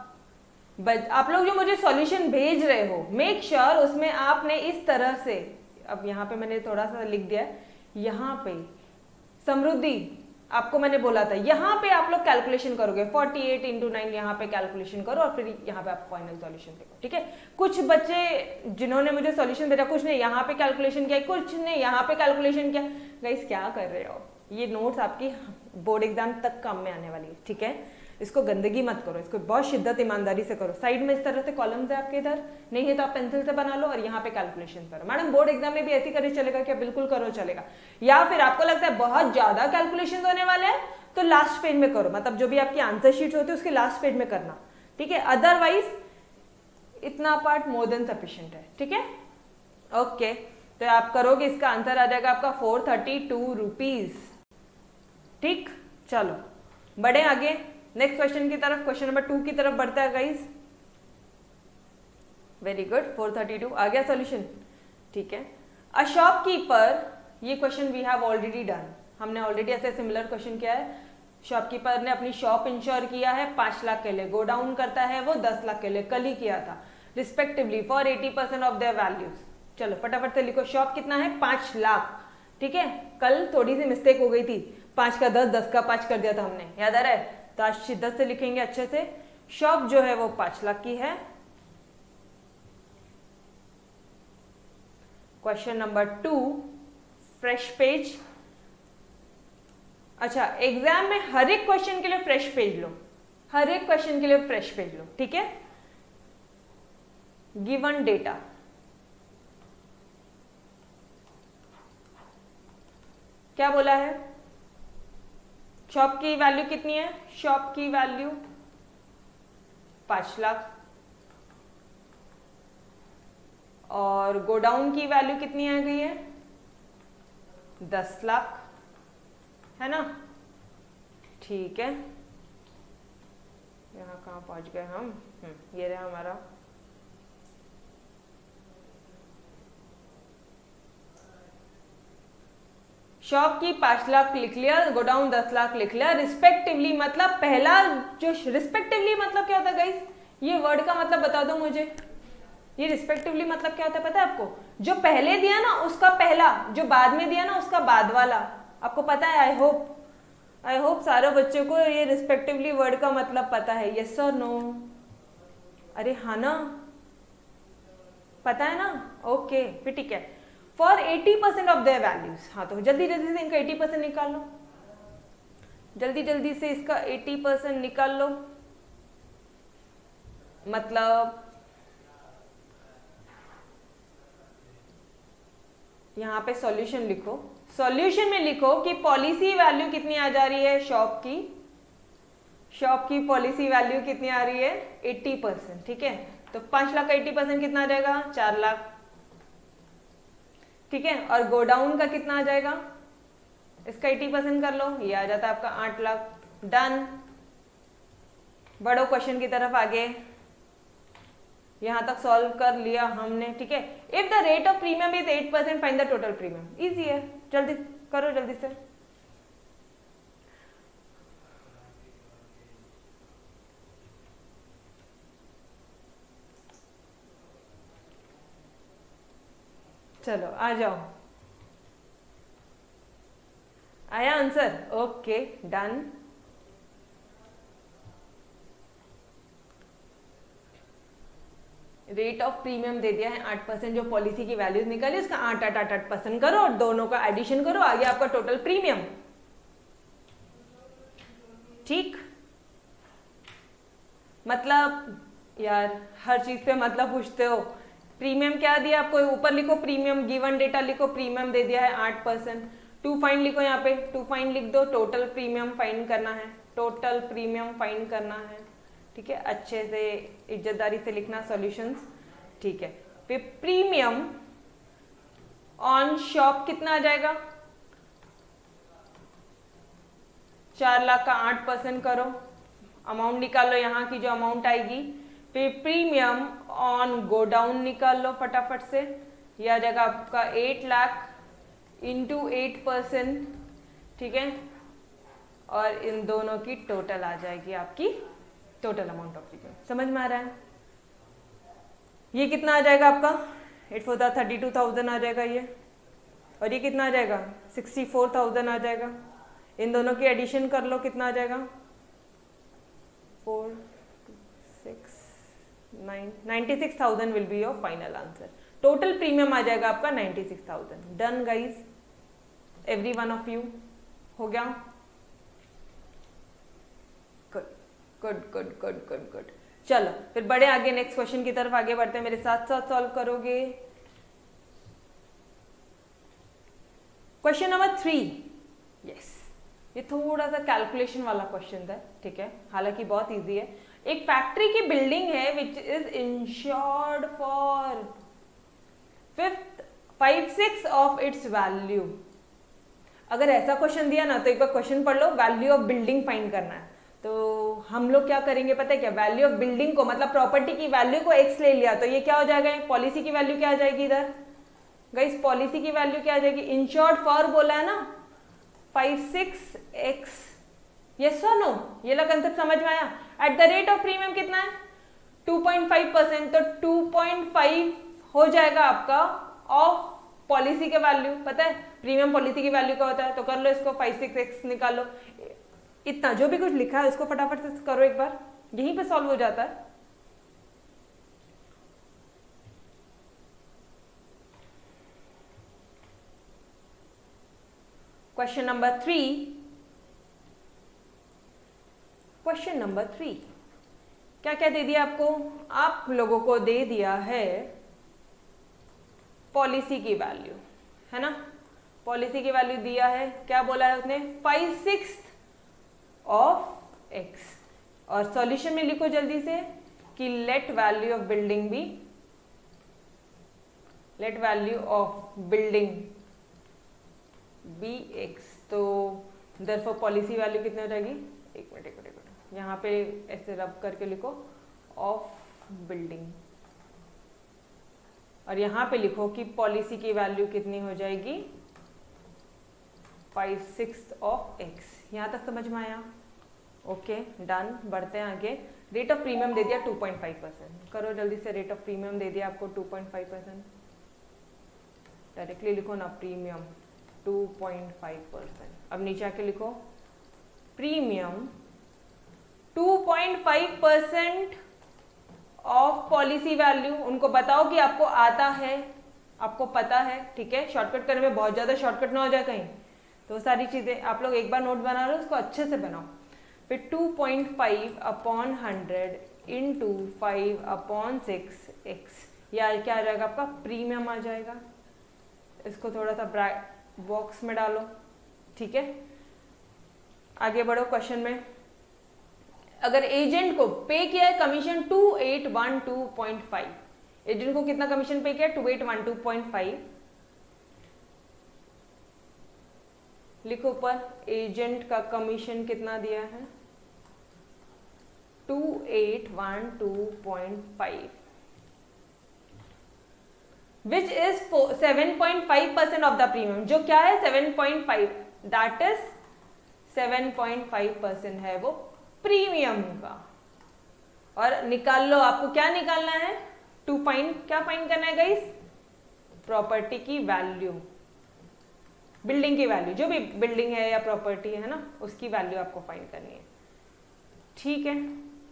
आप लोग जो मुझे सॉल्यूशन भेज रहे हो, मेक श्योर उसमें आपने इस तरह से, अब यहाँ पे मैंने थोड़ा सा लिख दिया है, यहाँ पे समृद्धि आपको मैंने बोला था, यहाँ पे आप लोग कैलकुलेशन करोगे 48 × 9, यहाँ पे कैलकुलेशन करो और फिर यहाँ पे आप फाइनल सॉल्यूशन देखो। ठीक है, कुछ बच्चे जिन्होंने मुझे सॉल्यूशन भेजा, कुछ ने यहाँ पे कैलकुलेशन किया, कुछ ने यहाँ पे कैलकुलेशन किया। गाइस क्या कर रहे हो, ये नोट्स आपकी बोर्ड एग्जाम तक काम में आने वाली है। ठीक है, इसको गंदगी मत करो, इसको बहुत शिद्दत ईमानदारी से करो। साइड में इस तरह से कॉलम्स है आपके, इधर नहीं है तो आप पेंसिल से बना लो और यहाँ पे कैलकुलेशन करो। मैडम बोर्ड एग्जाम में भी ऐसी करे चलेगा क्या, बिल्कुल करो चलेगा। या फिर आपको लगता है बहुत ज्यादा कैलकुलेशन होने वाले हैं तो लास्ट पेज में करो, मतलब जो भी आपकी आंसर शीट होती है उसके लास्ट पेज में करना। ठीक है, अदरवाइज इतना पार्ट मोर देन सफिशिएंट है। ठीक है, ओके, तो आप करोगे, इसका आंसर आ जाएगा आपका 432 रुपीज। ठीक, चलो बढ़े आगे नेक्स्ट क्वेश्चन की तरफ। क्वेश्चन नंबर 2 की तरफ बढ़ता है गाइस। वेरी गुड, 432 आ गया सॉल्यूशन। ठीक है, अ शॉपकीपर, ये question we have already done, हमने ऑलरेडी ऐसे सिमिलर क्वेश्चन किया है। शॉपकीपर ने अपनी शॉप इंश्योर किया है 5 लाख के लिए, गो डाउन करता है वो 10 लाख के लिए, कल ही किया था, respectively for 80% of their values. चलो फटाफट से लिखो, शॉप कितना है, 5 लाख। ठीक है, कल थोड़ी सी मिस्टेक हो गई थी, 5 का 10, 10 का 5 कर दिया था हमने, याद आ रहा है, तो आज शिद्दत से लिखेंगे अच्छे से। शॉप जो है वो 5 लाख की है। Question number 2, fresh page. अच्छा, एग्जाम में हर एक क्वेश्चन के लिए फ्रेश पेज लो, हर एक क्वेश्चन के लिए फ्रेश पेज लो। ठीक है, गिवन डेटा, क्या बोला है, शॉप की वैल्यू कितनी है, शॉप की वैल्यू 5 लाख और गोडाउन की वैल्यू कितनी आ गई है, 10 लाख, है ना। ठीक है, यहां कहां पहुंच गए हम, ये रहा हमारा शॉप की 5 लाख लिख लिया, गोडाउन 10 लाख लिख लिया। रिस्पेक्टिवली मतलब पहला जो, रिस्पेक्टिवली मतलब क्या होता है गाइस, ये वर्ड का मतलब बता दो मुझे, ये रिस्पेक्टिवली मतलब क्या होता है पता है आपको, जो पहले दिया ना उसका पहला, जो बाद में दिया ना उसका बाद वाला, आपको पता है। आई होप सारे बच्चों को ये रिस्पेक्टिवली वर्ड का मतलब पता है, यस और नो, अरे हाँ ना, पता है ना, ओके फिर ठीक है। फॉर 80% ऑफ देयर वैल्यूज, हाँ तो जल्दी जल्दी से इनका 80% निकाल लो, जल्दी जल्दी से इसका 80% निकाल लो। मतलब यहां पे सॉल्यूशन लिखो, सॉल्यूशन में लिखो कि पॉलिसी वैल्यू कितनी आ जा रही है, शॉप की पॉलिसी वैल्यू कितनी आ रही है, 80%। ठीक है, तो 5 लाख का 80% कितना आ जाएगा, 4 लाख। ठीक है, और गोडाउन का कितना आ जाएगा, इसका 80% कर लो, ये आ जाता है आपका 8 लाख। डन, बढ़ो क्वेश्चन की तरफ आगे, यहां तक सॉल्व कर लिया हमने। ठीक है, if the rate of premium is 8%, find the total premium. Easy है, जल्दी करो, जल्दी से। चलो आ जाओ, आया answer, okay done. Rate of premium दे दिया है 8%, जो पॉलिसी की वैल्यूज निकाली उसका 8% करो और दोनों का एडिशन करो, आ गया आपका टोटल प्रीमियम। ठीक, मतलब यार हर चीज पे मतलब पूछते हो। प्रीमियम क्या दिया आपको, ऊपर लिखो प्रीमियम, गिवन डेटा लिखो, प्रीमियम दे दिया है 8%। टू फाइंड लिखो, यहाँ पे टू फाइंड लिख दो, टोटल प्रीमियम फाइंड करना है, टोटल प्रीमियम फाइंड करना है, ठीक है। अच्छे से इज्जतदारी से लिखना सॉल्यूशंस, ठीक है। फिर प्रीमियम ऑन शॉप कितना आ जाएगा, 4 लाख का 8% करो, अमाउंट निकाल लो यहाँ की जो अमाउंट आएगी। फिर प्रीमियम ऑन गोडाउन निकाल लो फटाफट से, यह आ जाएगा आपका 8 लाख इंटू 8%, ठीक है। और इन दोनों की टोटल आ जाएगी आपकी टोटल अमाउंट ऑफ प्रीमियम। समझ में आ रहा है? ये कितना आ जाएगा आपका 8 4 32,000 आ जाएगा ये, और ये कितना आ जाएगा 64,000 आ जाएगा। इन दोनों की एडिशन कर लो, कितना आ जाएगा 4 6 9 96,000 will be your final answer. Total premium आ जाएगा आपका 96,000। Done guys, every one of you, हो गया? Good good good good good good. चलो फिर बड़े आगे नेक्स्ट क्वेश्चन की तरफ आगे बढ़ते हैं, मेरे साथ साथ सॉल्व करोगे। क्वेश्चन नंबर 3, यस, ये थोड़ा सा कैलकुलेशन वाला क्वेश्चन है, ठीक है, हालांकि बहुत इजी है। एक फैक्ट्री की बिल्डिंग है which is insured for 5/6 of its value. अगर ऐसा क्वेश्चन दिया ना तो एक बार क्वेश्चन पढ़ लो, वैल्यू ऑफ बिल्डिंग फाइंड करना है। तो हम लोग क्या करेंगे पता है क्या, वैल्यू ऑफ बिल्डिंग को मतलब प्रॉपर्टी की वैल्यू को x ले लिया, तो ये क्या हो जाएगा, पॉलिसी की वैल्यू क्या आ जाएगी इधर गाइस, पॉलिसी की वैल्यू क्या आ जाएगी, इंश्योर्ड फॉर बोला है ना 5/6x, यस और नो, ये ला कंसेप्ट समझ में आया। Eight the rate of premium कितना है 2.5%, तो 2.5 हो जाएगा आपका ऑफ पॉलिसी के वैल्यू। पता है प्रीमियम पॉलिसी की वैल्यू का होता है, तो कर लो इसको 5/6x निकालो। इतना जो भी कुछ लिखा है उसको फटाफट से करो एक बार, यहीं पे सॉल्व हो जाता है। क्वेश्चन नंबर 3, क्वेश्चन नंबर 3 क्या क्या दे दिया आपको, आप लोगों को दे दिया है पॉलिसी की वैल्यू, है ना, पॉलिसी की वैल्यू दिया है, क्या बोला है उसने 5/6 ऑफ x, और सॉल्यूशन में लिखो जल्दी से कि let value of building B, let value of building B x। तो देयरफॉर पॉलिसी वैल्यू कितनी हो जाएगी, एक मिनट यहाँ पे ऐसे रब करके लिखो ऑफ बिल्डिंग, और यहाँ पे लिखो कि पॉलिसी की वैल्यू कितनी हो जाएगी 5/6 ऑफ x। यहाँ तक समझ में आया? ओके डन, बढ़ते हैं आगे। रेट ऑफ प्रीमियम दे दिया 2.5%, करो जल्दी से, रेट ऑफ प्रीमियम दे दिया आपको 2.5%, डायरेक्टली लिखो ना प्रीमियम 2.5%। अब नीचे आके लिखो प्रीमियम 2.5% ऑफ पॉलिसी वैल्यू। उनको बताओ कि आपको आता है, आपको पता है, ठीक है, शॉर्टकट करने में बहुत ज्यादा शॉर्टकट ना हो जाए कहीं, तो सारी चीजें आप लोग एक बार नोट बना लो, उसको अच्छे से बनाओ। फिर 2.5/100 इंटू 5/6x, या क्या आ जाएगा आपका प्रीमियम आ जाएगा। इसको थोड़ा सा बॉक्स में डालो, ठीक है। आगे बढ़ो क्वेश्चन में। अगर एजेंट को पे किया है कमीशन 2812.5, एजेंट को कितना कमीशन पे किया 2812.5, लिखो पर एजेंट का कमीशन कितना दिया है 2812.5, which is 7.5% of the premium, जो क्या है 7.5, दैट इज 7.5% है वो प्रीमियम का। और निकाल लो, आपको क्या निकालना है, टू फाइंड, क्या फाइंड करना है गाइस, प्रॉपर्टी की वैल्यू, बिल्डिंग की वैल्यू, जो भी बिल्डिंग है या प्रॉपर्टी है ना, उसकी वैल्यू आपको फाइंड करनी है, ठीक है।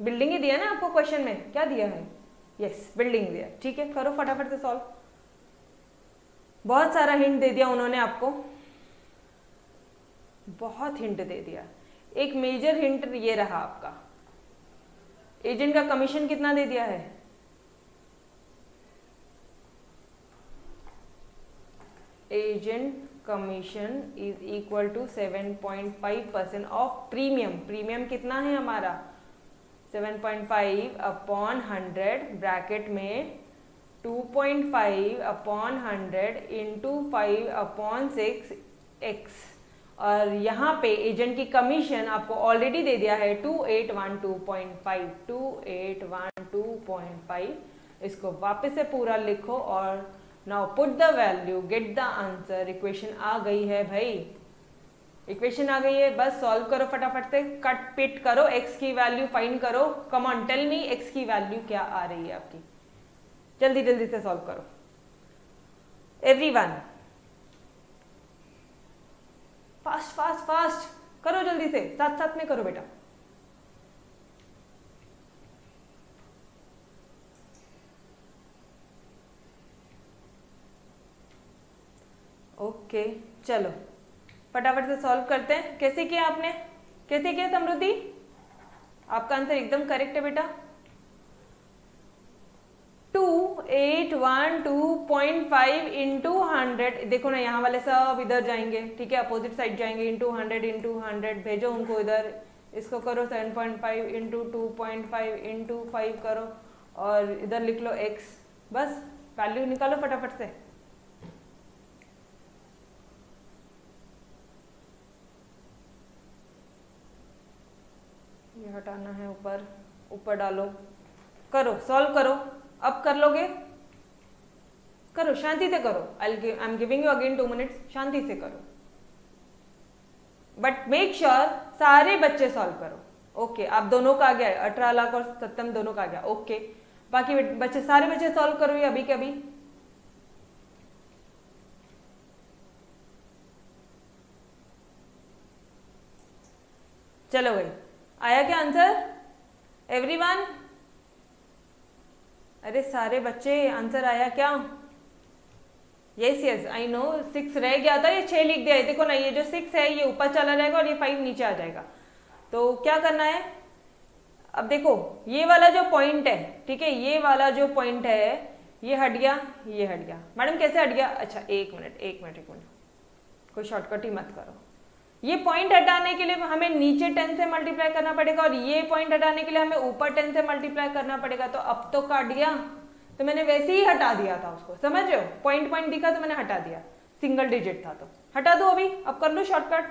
बिल्डिंग ही दिया ना आपको क्वेश्चन में, क्या दिया है, यस बिल्डिंग दिया, ठीक है। करो फटाफट से सॉल्व, बहुत सारा हिंट दे दिया उन्होंने आपको, बहुत हिंट दे दिया। एक मेजर हिंट ये रहा आपका, एजेंट का कमीशन कितना दे दिया है? Agent commission is equal to 7.5% of premium. Premium कितना है हमारा? 7.5 अपॉन 100 ब्रैकेट में 2.5 अपॉन 100 इंटू 5 अपॉन 6x, और यहाँ पे एजेंट की कमीशन आपको ऑलरेडी दे दिया है 2812.5। 2812.5, इसको वापस से पूरा लिखो और now put the value, get the answer. Equation आ गई है भाई, इक्वेशन आ गई है, बस सॉल्व करो फटाफट से, कट पिट करो, x की वैल्यू फाइंड करो। Come on tell me x की वैल्यू क्या आ रही है आपकी, जल्दी जल्दी से सॉल्व करो एवरीवन, फास्ट फास्ट फास्ट करो, जल्दी से, साथ साथ में करो बेटा। ओके चलो फटाफट से सॉल्व करते हैं। कैसे किया आपने, कैसे किया समृद्धि? आपका आंसर एकदम करेक्ट है बेटा। 2812.5 इंटू 100, देखो ना यहाँ वाले सब इधर जाएंगे, ठीक है, अपोजिट साइड जाएंगे, इंटू 100 भेजो उनको इधर, इसको करो 7.5 इंटू 2.5 इंटू 5 करो और इधर लिख लो x, बस वैल्यू निकालो फटाफट से। ये हटाना है, ऊपर ऊपर डालो, करो सॉल्व करो, अब कर लोगे, करो शांति से करो। I am giving you again 2 minutes, शांति से करो, बट मेक श्योर सारे बच्चे सॉल्व करो। ओके आप दोनों का आ गया, 18 लाख और 17 दोनों का आ गया। ओके बाकी बच्चे, सारे बच्चे सॉल्व करो ये अभी के अभी। चलो भाई, आया क्या आंसर एवरीवन? अरे सारे बच्चे आंसर आया क्या? यस यस आई नो, 6 रह गया था, ये 6 लिख दिया है। देखो ना ये जो 6 है ये ऊपर चला जाएगा और ये 5 नीचे आ जाएगा। तो क्या करना है, अब देखो ये वाला जो पॉइंट है, ठीक है, ये वाला जो पॉइंट है ये हट गया, ये हट गया। मैडम कैसे हट गया? अच्छा एक मिनट, कोई शॉर्टकट ही मत करो। ये पॉइंट हटाने के लिए हमें नीचे 10 से मल्टीप्लाई करना पड़ेगा और ये पॉइंट हटाने के लिए हमें ऊपर 10 से मल्टीप्लाई करना पड़ेगा। तो अब तो काट गया, तो मैंने वैसे ही हटा दिया था उसको, समझ रहे हो? पॉइंट पॉइंट दिखा तो मैंने हटा दिया, सिंगल डिजिट था तो हटा दो अभी। अब कर लो शॉर्टकट,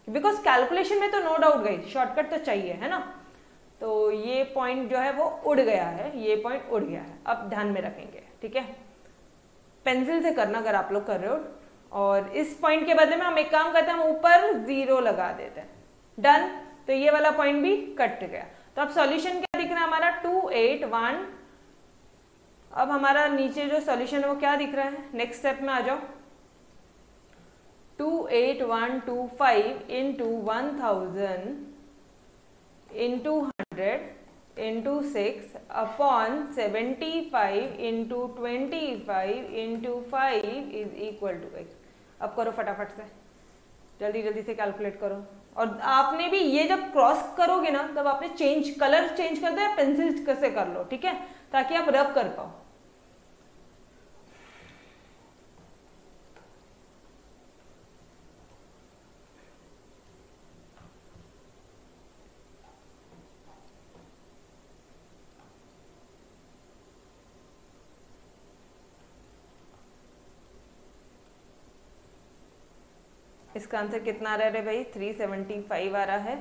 बिकॉज कैलकुलेशन में तो नो डाउट गई, शॉर्टकट तो चाहिए है ना। तो ये पॉइंट जो है वो उड़ गया है, ये पॉइंट उड़ गया है, अब ध्यान में रखेंगे, ठीक है। पेंसिल से करना अगर आप लोग कर रहे हो, और इस पॉइंट के बदले में हम एक काम करते हैं, हम ऊपर 0 लगा देते हैं, डन। तो ये वाला पॉइंट भी कट गया। तो अब सॉल्यूशन क्या दिख रहा है हमारा? 281। अब हमारा नीचे जो सॉल्यूशन है वो क्या दिख रहा है? नेक्स्ट स्टेप में आ जाओ। 28125 into 1000 into 100 into 6 upon 75 into 25 into 5 is equal to x। अब करो फटाफट से, जल्दी जल्दी से कैलकुलेट करो। और आपने भी ये जब क्रॉस करोगे ना, तब आपने कलर चेंज कर दो या पेंसिल से कर लो, ठीक है, ताकि आप रब कर पाओ। इसका आंसर कितना आ रहा है भाई? 375 आ रहा है।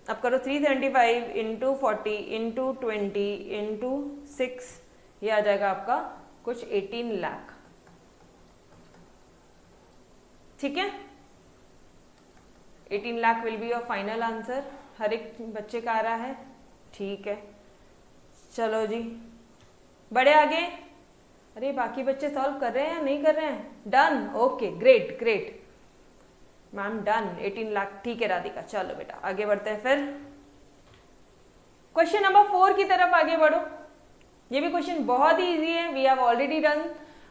अब करो 375 इंटू 40 इंटू 20 इंटू 6, ये आ जाएगा आपका कुछ 18 लाख, ठीक है। 18 lakh will be your final answer. हर एक बच्चे का आ रहा है, ठीक है। चलो जी बढ़े आगे। अरे बाकी बच्चे सॉल्व कर रहे हैं या नहीं कर रहे हैं? Done, okay great great ma'am, done. 18 lakh, ठीक है राधिका। चलो बेटा आगे बढ़ते हैं फिर क्वेश्चन नंबर 4 की तरफ आगे बढ़ो। ये भी क्वेश्चन बहुत ही इजी है, we have already done.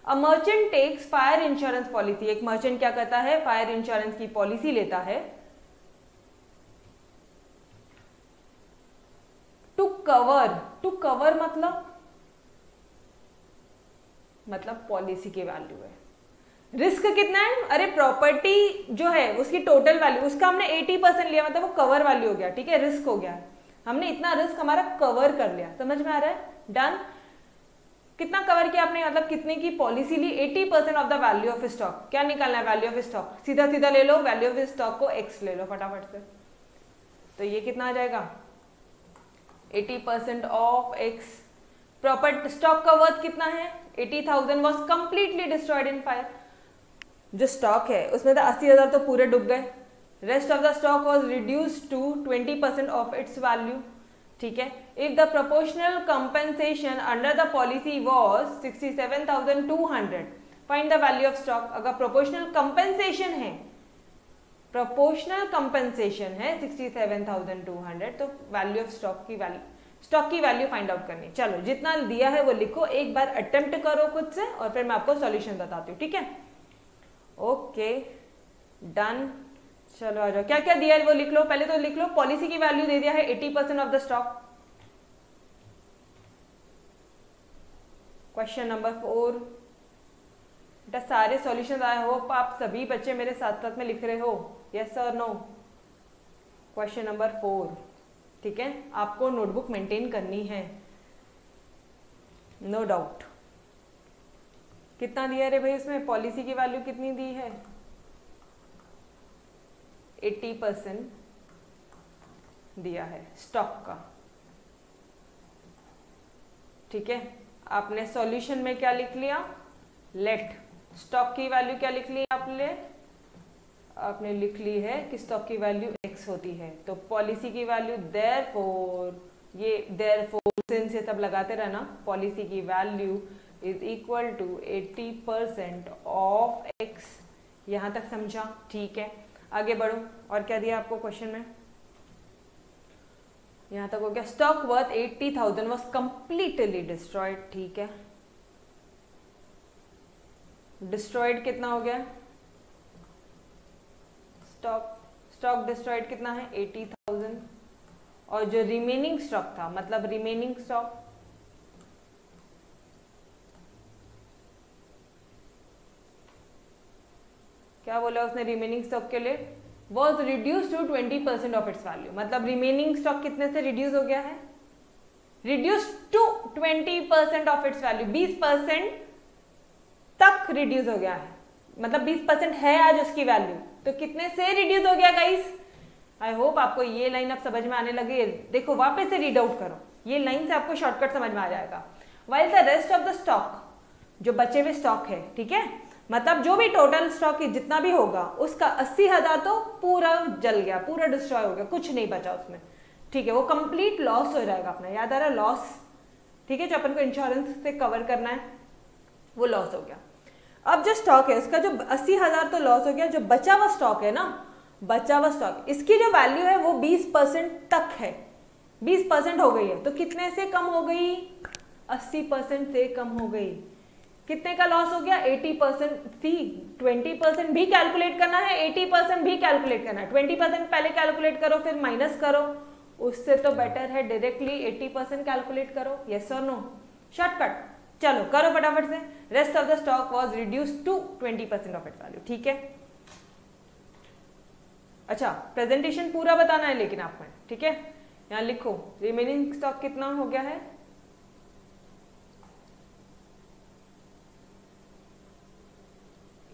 A merchant takes fire insurance policy. एक मर्चेंट क्या करता है? फायर इंश्योरेंस की पॉलिसी लेता है टू कवर मतलब पॉलिसी की वैल्यू है। रिस्क कितना है? अरे प्रॉपर्टी जो है उसकी टोटल वैल्यू, उसका हमने 80% लिया, मतलब वो कवर वैल्यू हो गया, ठीक है, रिस्क हो गया, हमने इतना रिस्क हमारा कवर कर लिया। समझ में आ रहा है? डन। कितना कवर किया आपने, मतलब कितने की पॉलिसी ली? 80% of the value of stock. क्या निकालना है? Value of stock. सीधा सीधा ले लो, वैल्यू ऑफ स्टॉक को x ले लो फटाफट से। तो ये कितना आ जाएगा? 80% ऑफ x। प्रॉपर्टी स्टॉक का वर्थ कितना है? 80,000 was completely destroyed in fire. जो स्टॉक है उसमें तो 80,000 तो पूरे डूब गए। Rest of the stock was reduce to 20% of its value, ठीक है। If the proportional compensation under the policy was 67,200, find the value of stock. अगर प्रोपोर्शनल कंपेंसेशन है 67,200 तो वैल्यू ऑफ स्टॉक की वैल्यू फाइंड आउट करनी। चलो जितना दिया है वो लिखो, एक बार अटेम्प्ट करो खुद से और फिर मैं आपको सॉल्यूशन बताती हूँ, ठीक है। Okay done. चलो आ जाओ, क्या क्या दिया है वो लिख लो। पहले तो लिख लो पॉलिसी की वैल्यू दे दिया है 80% of the stock. Question number 4। बेटा सारे सॉल्यूशन आए हो, आप सभी बच्चे मेरे साथ साथ में लिख रहे हो, यस और नो। क्वेश्चन नंबर 4, ठीक है, आपको नोटबुक मेंटेन करनी है, नो डाउट। कितना दिया रे भाई इसमें? पॉलिसी की वैल्यू कितनी दी है? 80% दिया है स्टॉक का, ठीक है। आपने सॉल्यूशन में क्या लिख लिया? लेट स्टॉक की वैल्यू क्या लिख ली आपने लिख ली है कि स्टॉक की वैल्यू x होती है, तो पॉलिसी की वैल्यू देयरफॉर, ये देयरफॉर सिंस ये सब लगाते रहना, पॉलिसी की value is equal to 80% of x। यहां तक समझा? ठीक है, आगे बढ़ो। और क्या दिया आपको क्वेश्चन में? यहां तक हो गया। Stock worth 80,000 was completely destroyed, ठीक है। डिस्ट्रॉयड कितना हो गया? स्टॉक डिस्ट्रॉयड कितना है? 80,000। और जो रिमेनिंग स्टॉक था, मतलब रिमेनिंग स्टॉक क्या बोला उसने? रिमेनिंग स्टॉक के लिए was reduce to 20% of its value, मतलब रिमेनिंग स्टॉक कितने से रिड्यूस हो गया है? Reduce to 20% of its value, 20% तक रिड्यूस हो गया है, मतलब 20% है आज उसकी वैल्यू, तो कितने से रिड्यूस हो गया गाइस? आई होप आपको ये लाइन अब समझ में आने लगी है। देखो वापस से रीड आउट करो, ये लाइन से आपको शॉर्टकट समझ में आ जाएगा। While the rest of the stock, जो बचे हुए स्टॉक है, ठीक है, मतलब जो भी टोटल स्टॉक जितना भी होगा उसका 80,000 तो पूरा जल गया, पूरा डिस्ट्रॉय हो गया, कुछ नहीं बचा उसमें, ठीक है, वो कंप्लीट लॉस हो जाएगा अपना। याद आ रहा है? लॉस, ठीक है, जो अपन को इंश्योरेंस से कवर करना है वो लॉस हो गया। अब जो स्टॉक है उसका जो 80,000 तो लॉस हो गया, जो बचा हुआ स्टॉक है ना, बचा हुआ स्टॉक, इसकी जो वैल्यू है वो 20% तक है, 20% हो गई है, तो कितने से कम हो गई? 80% से कम हो गई। कितने का लॉस हो गया? 80%। थी 20% भी कैलकुलेट करना है, 80% भी कैलकुलेट करना है। 20% पहले कैलकुलेट करो फिर माइनस करो, उससे तो बेटर है डायरेक्टली 80% कैलकुलेट करो। यस और नो? शॉर्टकट। चलो करो फटाफट से। Rest of the stock was reduced to 20% of its value, ठीक है। अच्छा प्रेजेंटेशन पूरा बताना है लेकिन आपको, ठीक है। यहां लिखो रिमेनिंग स्टॉक कितना हो गया है?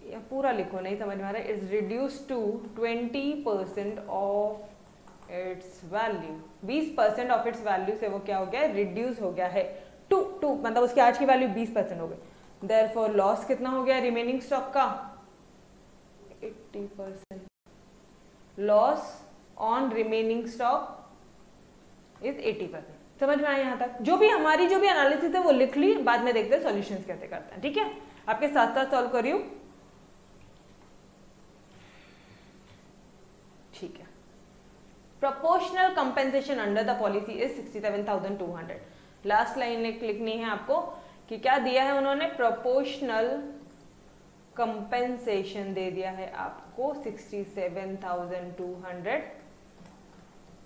या पूरा लिखो, नहीं समझ में आ रहा है। It's reduced to 20% of its value, 20% of its value से वो क्या हो गया है? रिड्यूस हो गया है टू मतलब उसकी आज की वैल्यू 20% हो गई। देयरफॉर लॉस कितना हो गया रिमेनिंग स्टॉक का? 80%। Loss on remaining stock is 80%। समझ में आया यहां तक? जो भी हमारी जो भी एनालिसिस है वो लिख ली, बाद में देखते हैं सॉल्यूशंस कैसे करते हैं, ठीक है। आपके साथ साथ सॉल्व करियो, ठीक है। Proportional compensation under the policy is 67,200। Last line लिखनी है आपको कि क्या दिया है उन्होंने? प्रोपोर्शनल कंपेंसेशन दे दिया है आपको 67,200,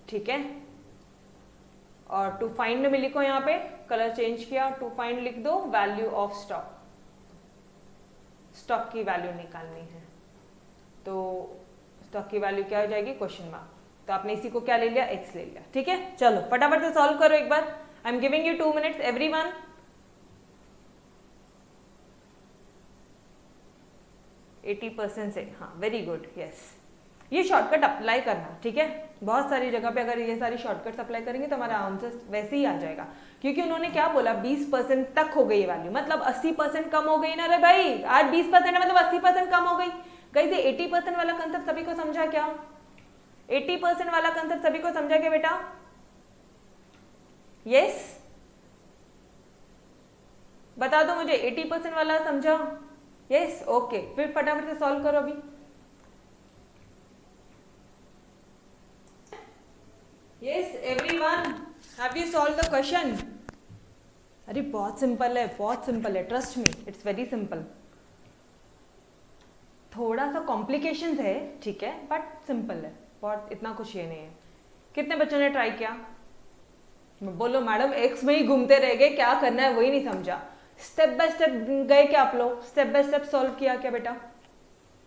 ठीक है। और टू फाइंड में लिखो, यहाँ पे कलर चेंज किया, टू फाइंड लिख दो वैल्यू ऑफ स्टॉक, स्टॉक की वैल्यू निकालनी है। तो स्टॉक की वैल्यू क्या हो जाएगी, क्वेश्चन मार्क। तो आपने इसी को क्या ले लिया, एक्स ले लिया। ठीक है, चलो फटाफट से सॉल्व करो एक बार। I am giving you 2 minutes everyone. %80 से, हाँ वेरी गुड, यस। ये शॉर्टकट अप्लाई करना, ठीक है। बहुत सारी जगह पे अगर ये सारी शॉर्टकट्स अप्लाई करेंगे तो हमारा आंसर वैसे ही आ जाएगा, क्योंकि उन्होंने क्या बोला 20% तक हो गई वैल्यू, मतलब 80% कम हो गई ना रे भाई। आज 20% है मतलब 80% कम हो गई। गई थी 80% वाला कंसेप्ट सभी को समझा क्या? 80% वाला कंसेप्ट सभी को समझा क्या बेटा? यस, बता दो मुझे, 80% वाला समझा? Yes, okay. फिर फटाफट से सॉल्व करो अभी। Yes everyone, have you solve the question? अरे बहुत सिंपल है, बहुत सिंपल है, trust me, it's very simple. थोड़ा सा कॉम्प्लिकेशन है, ठीक है, बट सिंपल है, बहुत इतना कुछ ये नहीं है। कितने बच्चों ने ट्राई किया? बोलो मैडम एक्स में ही घूमते रह गए, क्या करना है वही नहीं समझा। स्टेप बाय स्टेप गए क्या आप लोग? स्टेप बाय स्टेप सॉल्व किया क्या बेटा?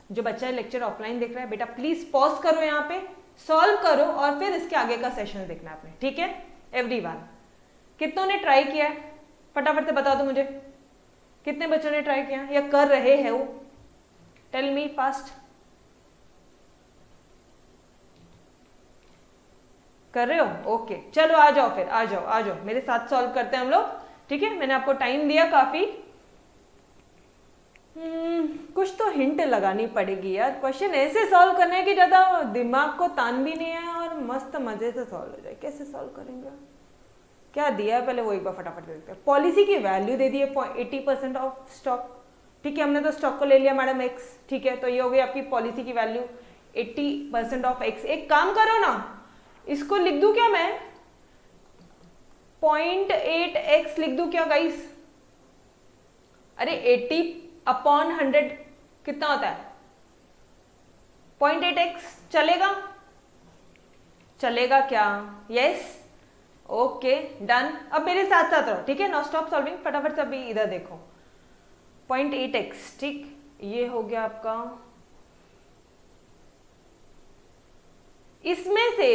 जो बच्चा लेक्चर ऑफलाइन देख रहा है बेटा प्लीज पॉज करो, यहाँ पे सॉल्व करो और फिर इसके आगे का सेशन देखना आपने, ठीक है एवरीवन। कितनों ने ट्राई किया है फटाफट से बता दो मुझे, कितने बच्चों ने ट्राई किया या कर रहे हैं वो? Tell me fast. कर रहे हो? ओके, चलो आ जाओ, फिर आ जाओ, आ जाओ मेरे साथ सॉल्व करते हैं हम लोग, ठीक है। मैंने आपको टाइम दिया काफी, कुछ तो हिंट लगानी पड़ेगी यार। क्वेश्चन ऐसे सॉल्व करने की ज्यादा दिमाग को तान भी नहीं है और मस्त मजे से सॉल्व हो जाए। कैसे सॉल्व करेंगे? क्या दिया है पहले वो एक बार फटाफट देखते हैं। पॉलिसी की वैल्यू दे दी है 80% ऑफ स्टॉक, ठीक है। हमने तो स्टॉक को ले लिया मैडम एक्स, ठीक है। तो ये हो गई आपकी पॉलिसी की वैल्यू 80% ऑफ एक्स। एक काम करो ना, इसको लिख दूं क्या मैं? 0.8x लिख दूं क्या गाइस? अरे 80/100 कितना होता है? 0.8x चलेगा? चलेगा क्या? Yes, okay done. अब मेरे साथ साथ रहो, ठीक है। नाउ स्टॉप सॉल्विंग, फटाफट से अभी इधर देखो। 0.8x, ठीक, ये हो गया आपका। इसमें से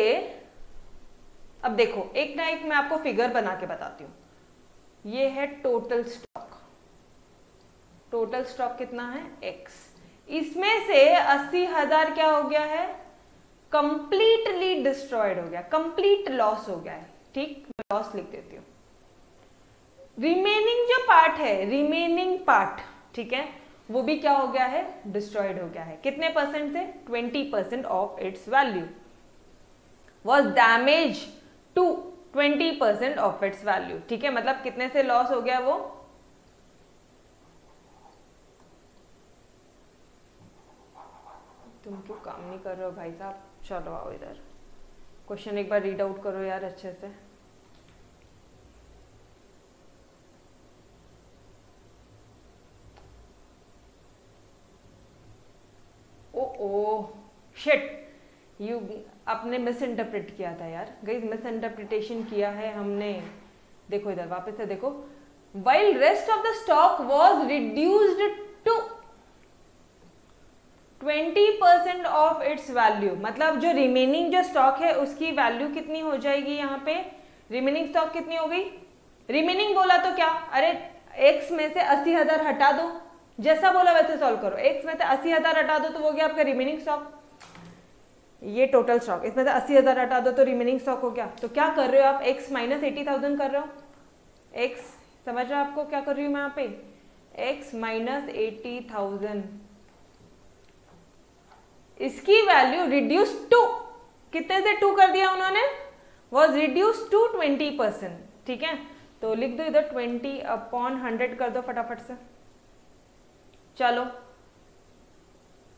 अब देखो एक ना एक मैं आपको फिगर बना के बताती हूं। ये है टोटल स्टॉक, टोटल स्टॉक कितना है? x। इसमें से 80,000 क्या हो गया है? कंप्लीटली डिस्ट्रॉयड हो गया, कंप्लीट लॉस हो गया है, ठीक। मैं लॉस लिख देती हूँ। रिमेनिंग जो पार्ट है, रिमेनिंग पार्ट, ठीक है, वो भी क्या हो गया है? डिस्ट्रॉयड हो गया है। कितने परसेंट से? 20% of its value was damage to 20% of its value, ठीक है। मतलब कितने से लॉस हो गया वो? तुम क्यों काम नहीं कर रहे हो भाई साहब? चलो आओ इधर, क्वेश्चन एक बार रीड आउट करो यार अच्छे से। ओ शिट, यू आपने मिस इंटरप्रेट किया था यार। गाइस मिस इंटरप्रिटेशन किया है हमने। देखो इधर वापस से देखो। While rest of the stock was reduced to 20% of its value, मतलब जो रिमेनिंग जो स्टॉक है उसकी वैल्यू कितनी हो जाएगी? यहाँ पे रिमेनिंग स्टॉक कितनी हो गई? रिमेनिंग बोला तो क्या? अरे एक्स में से 80,000 हटा दो, जैसा बोला वैसे सॉल्व करो। एक्स में से 80,000 हटा दो तो वो गया आपका रिमेनिंग स्टॉक। ये टोटल स्टॉक, इसमें से 80,000 हटा दो तो रिमेनिंग स्टॉक हो गया। तो क्या कर रहे हो आप? x माइनस 80,000 कर रहे हो। x समझ रहे हो आपको क्या कर रही हूं मैं यहाँ पे? x माइनस 80,000, इसकी वैल्यू रिड्यूस टू, कितने से 2 कर दिया उन्होंने? वॉज रिड्यूस टू 20%, ठीक है। तो लिख दो इधर 20/100 कर दो फटाफट से। चलो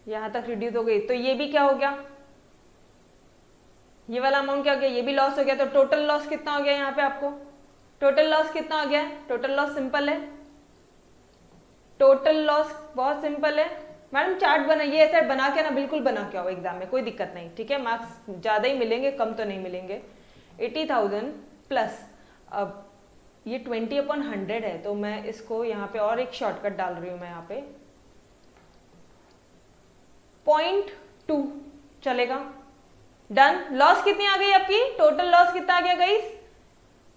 यहां तक रिड्यूस हो गई, तो ये भी क्या हो गया? ये वाला अमाउंट क्या हो गया? ये भी लॉस हो गया। तो टोटल लॉस कितना हो गया यहाँ पे आपको? टोटल लॉस कितना हो गया? टोटल लॉस सिंपल है, टोटल लॉस बहुत सिंपल है। मैडम चार्ट बनाइए, ऐसे बना के ना, बिल्कुल बना के आओ एग्जाम में, कोई दिक्कत नहीं, ठीक है। मार्क्स ज्यादा ही मिलेंगे, कम तो नहीं मिलेंगे। 80,000 प्लस, अब ये 20/100 है तो मैं इसको यहाँ पे और एक शॉर्टकट डाल रही हूँ मैं यहाँ पे 0.2 चलेगा। डन। लॉस कितनी आ गई आपकी? टोटल लॉस कितना आ गया गाइस?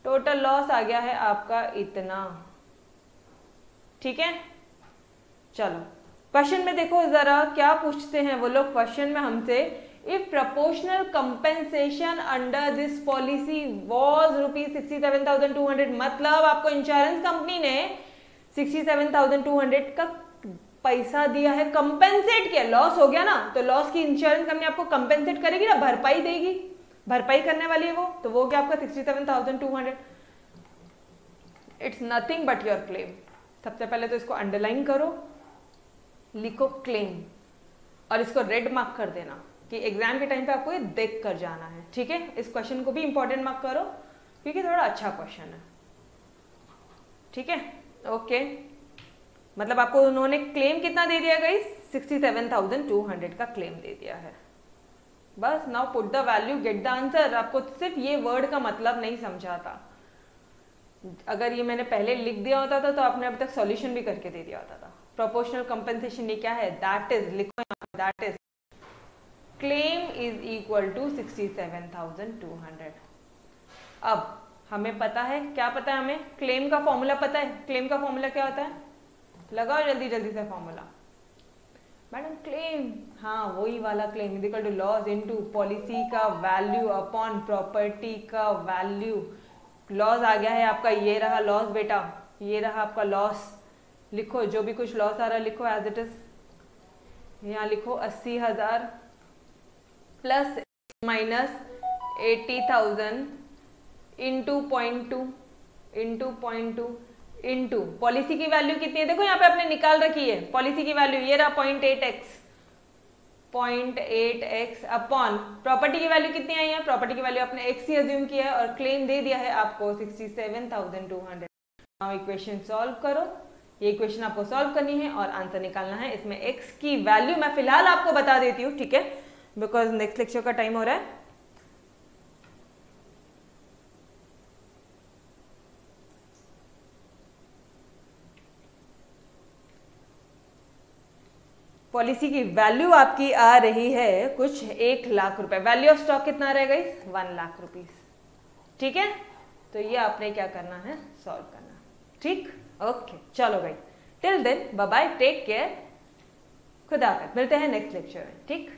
टोटल लॉस आ गया है आपका इतना। ठीक है, चलो क्वेश्चन में देखो जरा क्या पूछते हैं वो लोग क्वेश्चन में हमसे। If proportional compensation under this policy was ₹67,200, मतलब आपको इंश्योरेंस कंपनी ने 67,200 का पैसा दिया है, कंपेंसेट किया, लॉस हो गया ना, तो लॉस की इंश्योरेंस कंपनी आपको कंपेंसेट करेगी ना, भरपाई देगी, भरपाई करने वाली है वो, तो वो क्या आपका 67,200। It's nothing but your claim. सबसे पहले तो इसको अंडरलाइन करो, लिखो क्लेम और इसको रेड मार्क कर देना कि एग्जाम के टाइम पे आपको ये देख कर जाना है। ठीक है, इस क्वेश्चन को भी इंपॉर्टेंट मार्क करो क्योंकि थोड़ा अच्छा क्वेश्चन है। ठीक है, ओके, मतलब आपको उन्होंने क्लेम कितना दे दिया गाइस? 67,200 का क्लेम दे दिया है। बस now put the value, get the answer. आपको सिर्फ ये वर्ड का मतलब नहीं समझा था, अगर ये मैंने पहले लिख दिया होता था तो आपने अब तक सॉल्यूशन भी करके दे दिया होता था। प्रोपोर्शनल कंपेंसेशन ये क्या है? दैट इज, लिखो यहाँ, that is claim is equal to 67,200। अब हमें पता है, क्या पता है हमें? क्लेम का फॉर्मूला पता है। क्लेम का फॉर्मूला क्या होता है? लगाओ जल्दी जल्दी से फॉर्मूला। मैडम क्लेम, हाँ वही वाला, claim is equal to loss into policy का वैल्यू अपॉन प्रॉपर्टी का वैल्यू। लॉस आ गया है आपका, ये रहा लॉस बेटा, ये रहा आपका लॉस। लिखो जो भी कुछ लॉस आ रहा है लिखो एज इट इज। यहाँ लिखो 80,000 plus minus 80,000 into 0.2 into 0.2 into policy की वैल्यू कितनी है? देखो यहाँ पे आपने निकाल रखी है पॉलिसी की वैल्यू, ये रहा 0.8x अपॉन प्रॉपर्टी की वैल्यू कितनी आई है? प्रॉपर्टी की वैल्यू आपने x ही अज्यूम किया है और क्लेम दे दिया है आपको 67,200। नाउ इक्वेशन सॉल्व करो, ये इक्वेशन आपको सॉल्व करनी है और आंसर निकालना है। इसमें x की वैल्यू मैं फिलहाल आपको बता देती हूँ, ठीक है, बिकॉज नेक्स्ट लेक्चर का टाइम हो रहा है। पॉलिसी की वैल्यू आपकी आ रही है कुछ 1 लाख रुपए। वैल्यू ऑफ स्टॉक कितना रहेगा इस? 1 लाख रुपीस। ठीक है, तो ये आपने क्या करना है? सॉल्व करना। ठीक, ओके, चलो भाई, till then bye bye, take care, खुदा हाफिज़, मिलते हैं नेक्स्ट लेक्चर में। ठीक।